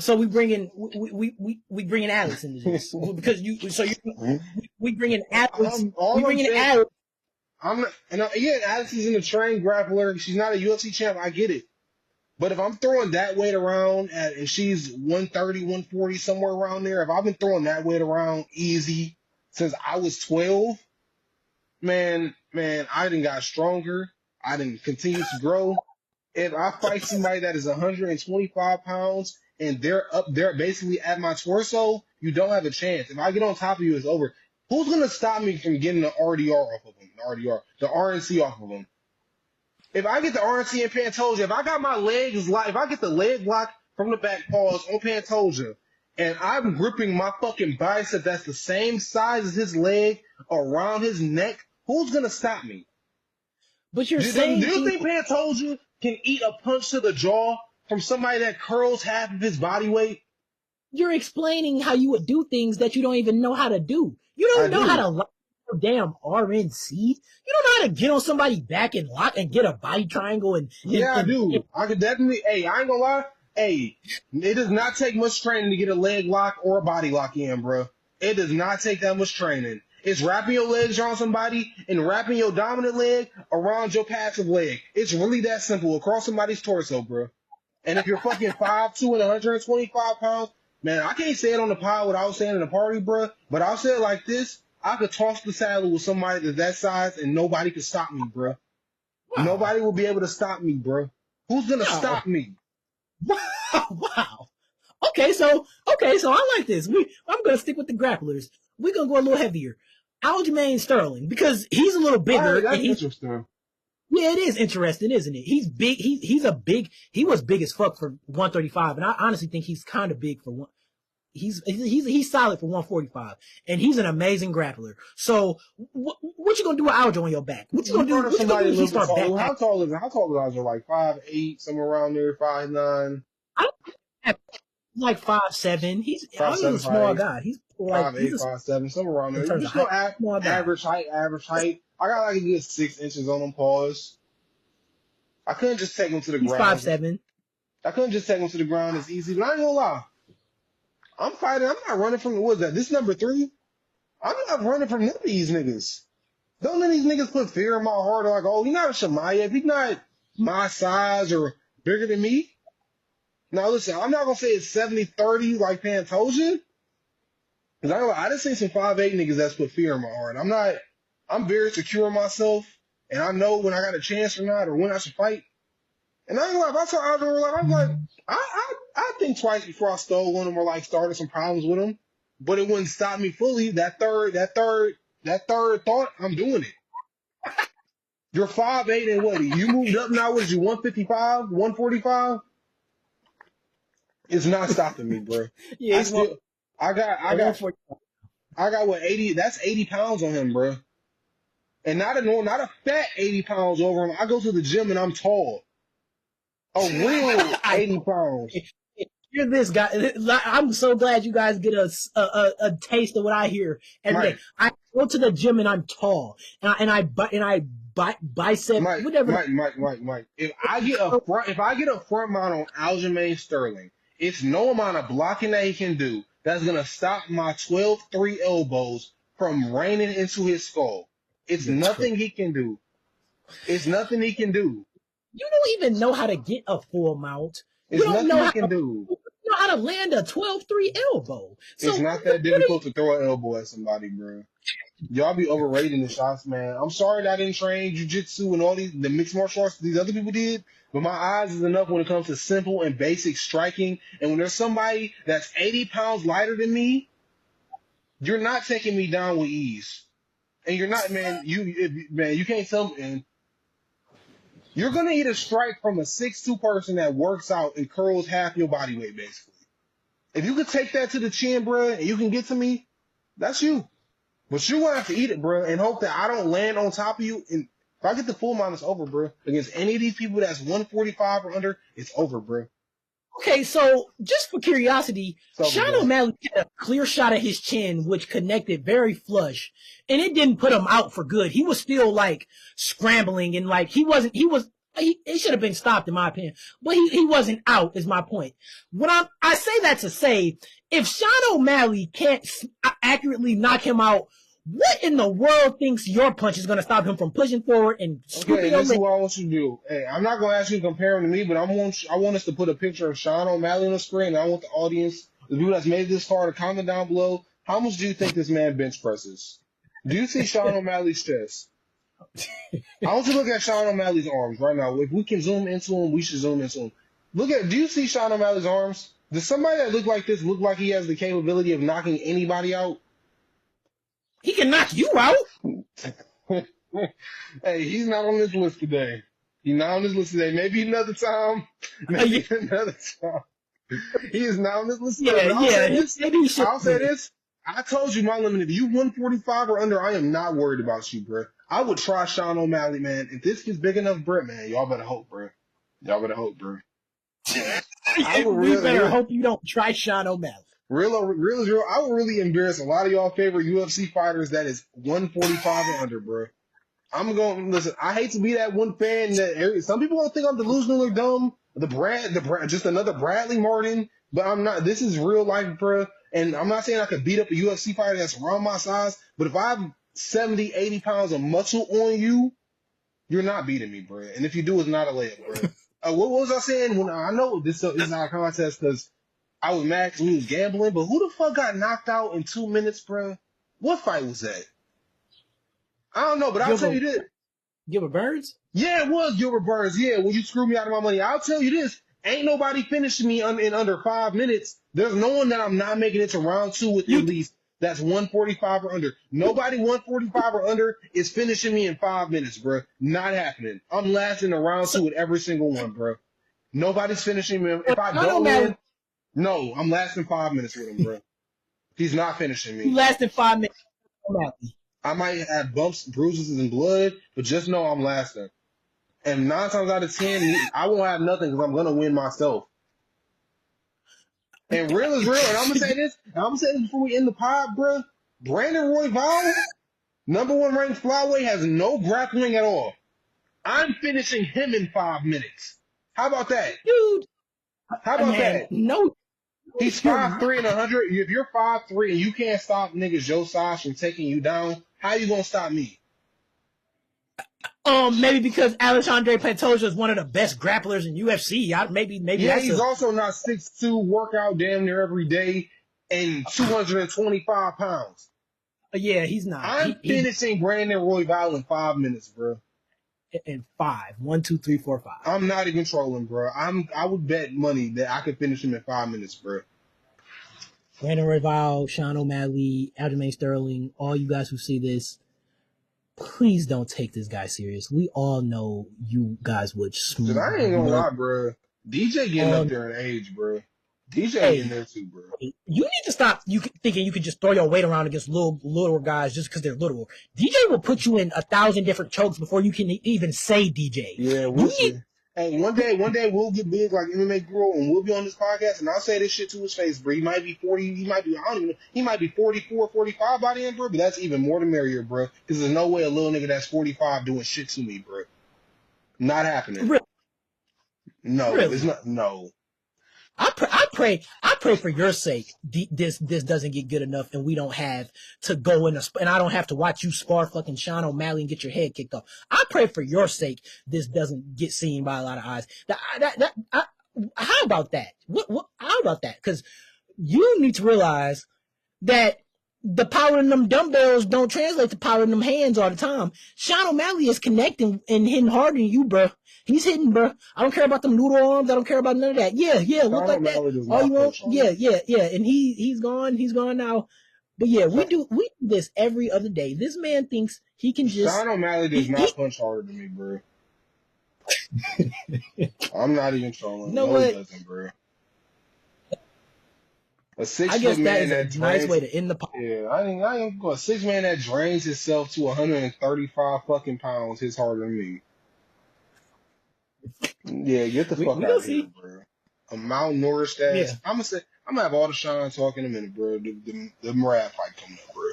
So we bring in Alex into this because we bring in Alex. Alex is in a trained grappler. She's not a UFC champ. I get it. But if I'm throwing that weight around and she's 130, 140, somewhere around there, if I've been throwing that weight around easy since I was 12, man, I done got stronger. I done continue to grow. If I fight somebody that is 125 pounds and they're up there basically at my torso, you don't have a chance. If I get on top of you, it's over. Who's going to stop me from getting the RDR off of him? The RNC off of him? If I get the RNC and Pantoja, if I got my legs locked, if I get the leg lock from the back paws on Pantoja, and I'm gripping my fucking bicep that's the same size as his leg around his neck, who's gonna stop me? But you're saying, do you think Pantoja can eat a punch to the jaw from somebody that curls half of his body weight? You're explaining how you would do things that you don't even know how to do. You don't know how to lock your damn RNC. You don't know how to get on somebody's back and lock and get a body triangle I do. I could definitely. Hey, I ain't gonna lie. Hey, it does not take much training to get a leg lock or a body lock in, bro. It does not take that much training. It's wrapping your legs around somebody and wrapping your dominant leg around your passive leg. It's really that simple across somebody's torso, bro. And if you're fucking 5'2" and 125 pounds, man, I can't say it on the pod without saying in a party, bro. But I'll say it like this: I could toss the saddle with somebody that's that size, and nobody could stop me, bro. Wow. Nobody will be able to stop me, bro. Who's gonna stop me? Wow. Okay, so I like this. I'm gonna stick with the grapplers. We're gonna go a little heavier. Aljamain Sterling, because he's a little bigger. That's interesting. Yeah, it is interesting, isn't it? He's big. He was big as fuck for 135, and I honestly think he's kind of big for one. He's solid for 145, and he's an amazing grappler. So what you gonna do with Aljo on your back? What you gonna do? What you gonna do if he start back? How tall is Aljo? Like 5'8", somewhere around there, 5'9". Like 5'7". He's a small guy. He's like 5'8", 5'7", somewhere around there. You just go average height. I got like a good 6 inches on him. Pause. I couldn't just take him to the ground. 5'7". I couldn't just take him to the ground as easy. But I ain't gonna lie. I'm fighting. I'm not running from the woods. This number 3. I'm not running from none of these niggas. Don't let these niggas put fear in my heart. Like, oh, he's not a Shemaev. He's not my size or bigger than me. Now, listen, I'm not going to say it's 70-30 like Pantoja. Because I just seen some 5'8" niggas that's put fear in my heart. I'm very secure in myself. And I know when I got a chance or not or when I should fight. And I ain't gonna lie, if I saw Aljo, I'm like, I think twice before I stole one of them or like started some problems with him. But it wouldn't stop me fully. That third thought, I'm doing it. You're 5'8" and what? You moved up now, what is you, 155, 145? It's not stopping me, bro. Yeah, I got what, 80, that's 80 pounds on him, bro. And not a fat 80 pounds over him. I go to the gym and I'm tall. A real 80 pounds. You're this guy. I'm so glad you guys get a taste of what I hear every day. I go to the gym and I'm tall, and I bicep whatever. Mike. If I get a front mount on Aljamain Sterling, it's no amount of blocking that he can do that's gonna stop my 12-3 elbows from raining into his skull. It's nothing he can do. It's nothing he can do. You don't even know how to get a full mount. It's nothing he can do. You know how to land a 12-3 elbow. So it's not that difficult to throw an elbow at somebody, bro. Y'all be overrating the shots, man. I'm sorry that I didn't train jiu-jitsu and all the mixed martial arts these other people did, but my eyes is enough when it comes to simple and basic striking. And when there's somebody that's 80 pounds lighter than me, you're not taking me down with ease. And you're not, man. You can't tell me, man. You're gonna eat a strike from a 6'2" person that works out and curls half your body weight, basically. If you could take that to the chin, bro, and you can get to me, that's you. But you're gonna have to eat it, bro, and hope that I don't land on top of you. And if I get the full mount, it's over, bro. Against any of these people that's 145 or under, it's over, bro. Okay, so just for curiosity, Sean O'Malley had a clear shot at his chin, which connected very flush, and it didn't put him out for good. He was still like scrambling and like he should have been stopped in my opinion, but he wasn't out is my point. When I say that to say, if Sean O'Malley can't accurately knock him out, what in the world thinks your punch is going to stop him from pushing forward and scooping this is what I want you to do. Hey, I'm not going to ask you to compare him to me, but I want us to put a picture of Sean O'Malley on the screen, and I want the audience, the people that's made this far, to comment down below. How much do you think this man bench presses? Do you see Sean O'Malley's chest? I want you to look at Sean O'Malley's arms right now. If we can zoom into him, we should zoom into him. Do you see Sean O'Malley's arms? Does somebody that look like this look like he has the capability of knocking anybody out? He can knock you out. Hey, he's not on this list today. He's not on this list today. Maybe another time. Maybe another time. He is not on this list today. I'll say this. I told you my limit. If you 145 or under, I am not worried about you, bro. I would try Sean O'Malley, man. If this gets big enough, bro, man, y'all better hope, bro. Y'all better hope, bro. We better hope you don't try Sean O'Malley. Real, I would really embarrass a lot of y'all favorite UFC fighters that is 145 and under, bro. I'm going to listen. I hate to be that one fan that some people don't think I'm delusional or dumb. Just another Bradley Martin, but I'm not. This is real life, bro. And I'm not saying I could beat up a UFC fighter that's around my size, but if I have 70, 80 pounds of muscle on you, you're not beating me, bro. And if you do, it's not a layup, bro. What was I saying? When I know this is not a contest because I was mad because we was gambling, but who the fuck got knocked out in 2 minutes, bro? What fight was that? I don't know, but I'll tell you this. Gilbert Burns? Yeah, it was Gilbert Burns. Yeah, when you screwed me out of my money. I'll tell you this. Ain't nobody finishing me in under 5 minutes. There's no one that I'm not making it to round 2 with at least that's 145 or under. Nobody 145 or under is finishing me in 5 minutes, bro. Not happening. I'm lasting to round 2 with every single one, bro. Nobody's finishing me. If I don't win, no, I'm lasting 5 minutes with him, bro. He's not finishing me. You lasted 5 minutes. I might have bumps, bruises, and blood, but just know I'm lasting. And 9 times out of 10, I won't have nothing because I'm going to win myself. And real is real. And I'm going to say this. And I'm going to say this before we end the pod, bro. Brandon Royval, #1 ranked flyweight, has no grappling at all. I'm finishing him in 5 minutes. How about that? Dude. How about that? No. He's 5'3" and 100. If you're 5'3" and you can't stop niggas Joe Saj from taking you down, how you going to stop me? Maybe because Alexandre Pantoja is one of the best grapplers in UFC. Maybe. Yeah, he's also not 6'2", workout damn near every day, and 225 pounds. Yeah, he's not. I'm finishing Brandon Royval in 5 minutes, bro. In 5. 1, 2, 3, 4, 5. I'm not even trolling, bro. I would bet money that I could finish him in 5 minutes, bro. Brandon Royval, Sean O'Malley, Aljamain Sterling, all you guys who see this, please don't take this guy serious. We all know you guys would smooth. I ain't gonna lie, bro. DJ getting up there in age, bro. DJ getting there too, bro. You need to stop thinking you could just throw your weight around against little guys just because they're little. DJ will put you in 1,000 different chokes before you can even say DJ. Yeah, we'll see. Hey, one day we'll get big like MMA Girl and we'll be on this podcast and I'll say this shit to his face, bro. He might be 40, he might be 44, 45 by then, bro, but that's even more the merrier, bro. Because there's no way a little nigga that's 45 doing shit to me, bro. Not happening. Really? No, really? It's not, no. I pray for your sake. This doesn't get good enough, and we don't have to go and I don't have to watch you spar fucking Sean O'Malley and get your head kicked off. I pray for your sake this doesn't get seen by a lot of eyes. How about that? How about that? Because you need to realize that the power in them dumbbells don't translate to power in them hands all the time. Sean O'Malley is connecting and hitting harder than you, bro. He's hitting, bro. I don't care about them noodle arms. I don't care about none of that. Yeah, look like that. All you want, yeah. And he's gone. He's gone now. But yeah, we do this every other day. This man thinks he can just. Sean O'Malley does not punch harder than me, bro. I'm not even trolling. You know what? He doesn't, bro. A 6 I guess foot that man is that a nice way to end the podcast. Yeah, I ain't going. A 6 man that drains himself to 135 fucking pounds hits harder than me. Yeah, get the fuck out of here, bro. A malnourished ass. Yeah. I'm gonna have all the Sean talk in a minute, bro. The Murad fight coming up, bro.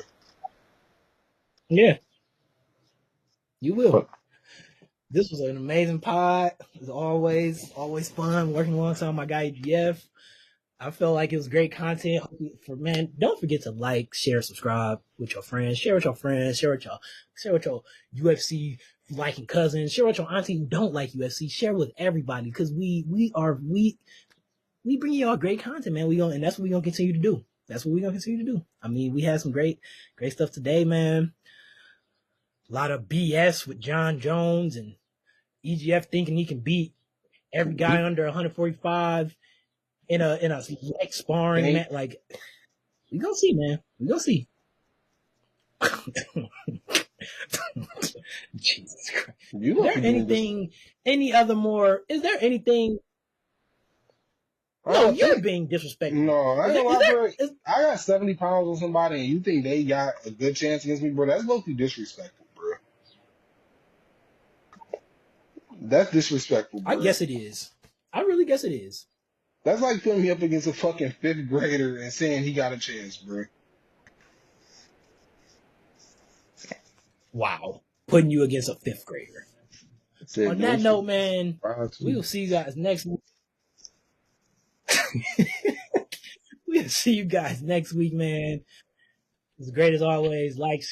Yeah, you will. This was an amazing pod. It was always fun working alongside my guy GF. I felt like it was great content. Don't forget to like, share, subscribe with your friends. Share with your friends. Share with your UFC liking cousins. Share with your auntie who don't like UFC. Share with everybody because we bring y'all great content, man. And that's what we're gonna continue to do. I mean, we had some great stuff today, man. A lot of BS with Jon Jones and EGF thinking he can beat every guy under 145. In a like sparring match, like we gonna see, man. We gonna see. Jesus Christ. Is there anything? Is there anything? No, you're being disrespectful. No, I got 70 pounds on somebody, and you think they got a good chance against me, bro? That's low-key disrespectful, bro. That's disrespectful, bro. I guess it is. I really guess it is. That's like putting me up against a fucking fifth grader and saying he got a chance, bro. Wow. Putting you against a fifth grader. On that note, man, we will see you guys next week. We'll see you guys next week, man. It's great as always. Like,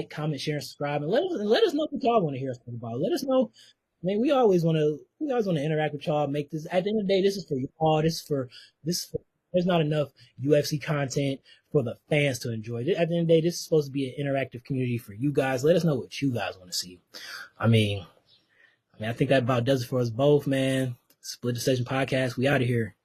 comment, share, and subscribe, and let us know what y'all want to hear about. Let us know. I mean, we always want to interact with y'all. Make this, at the end of the day, this is for y'all. There's not enough UFC content for the fans to enjoy. At the end of the day, this is supposed to be an interactive community for you guys. Let us know what you guys want to see. I mean, I think that about does it for us both, man. Split Decision Podcast. We out of here.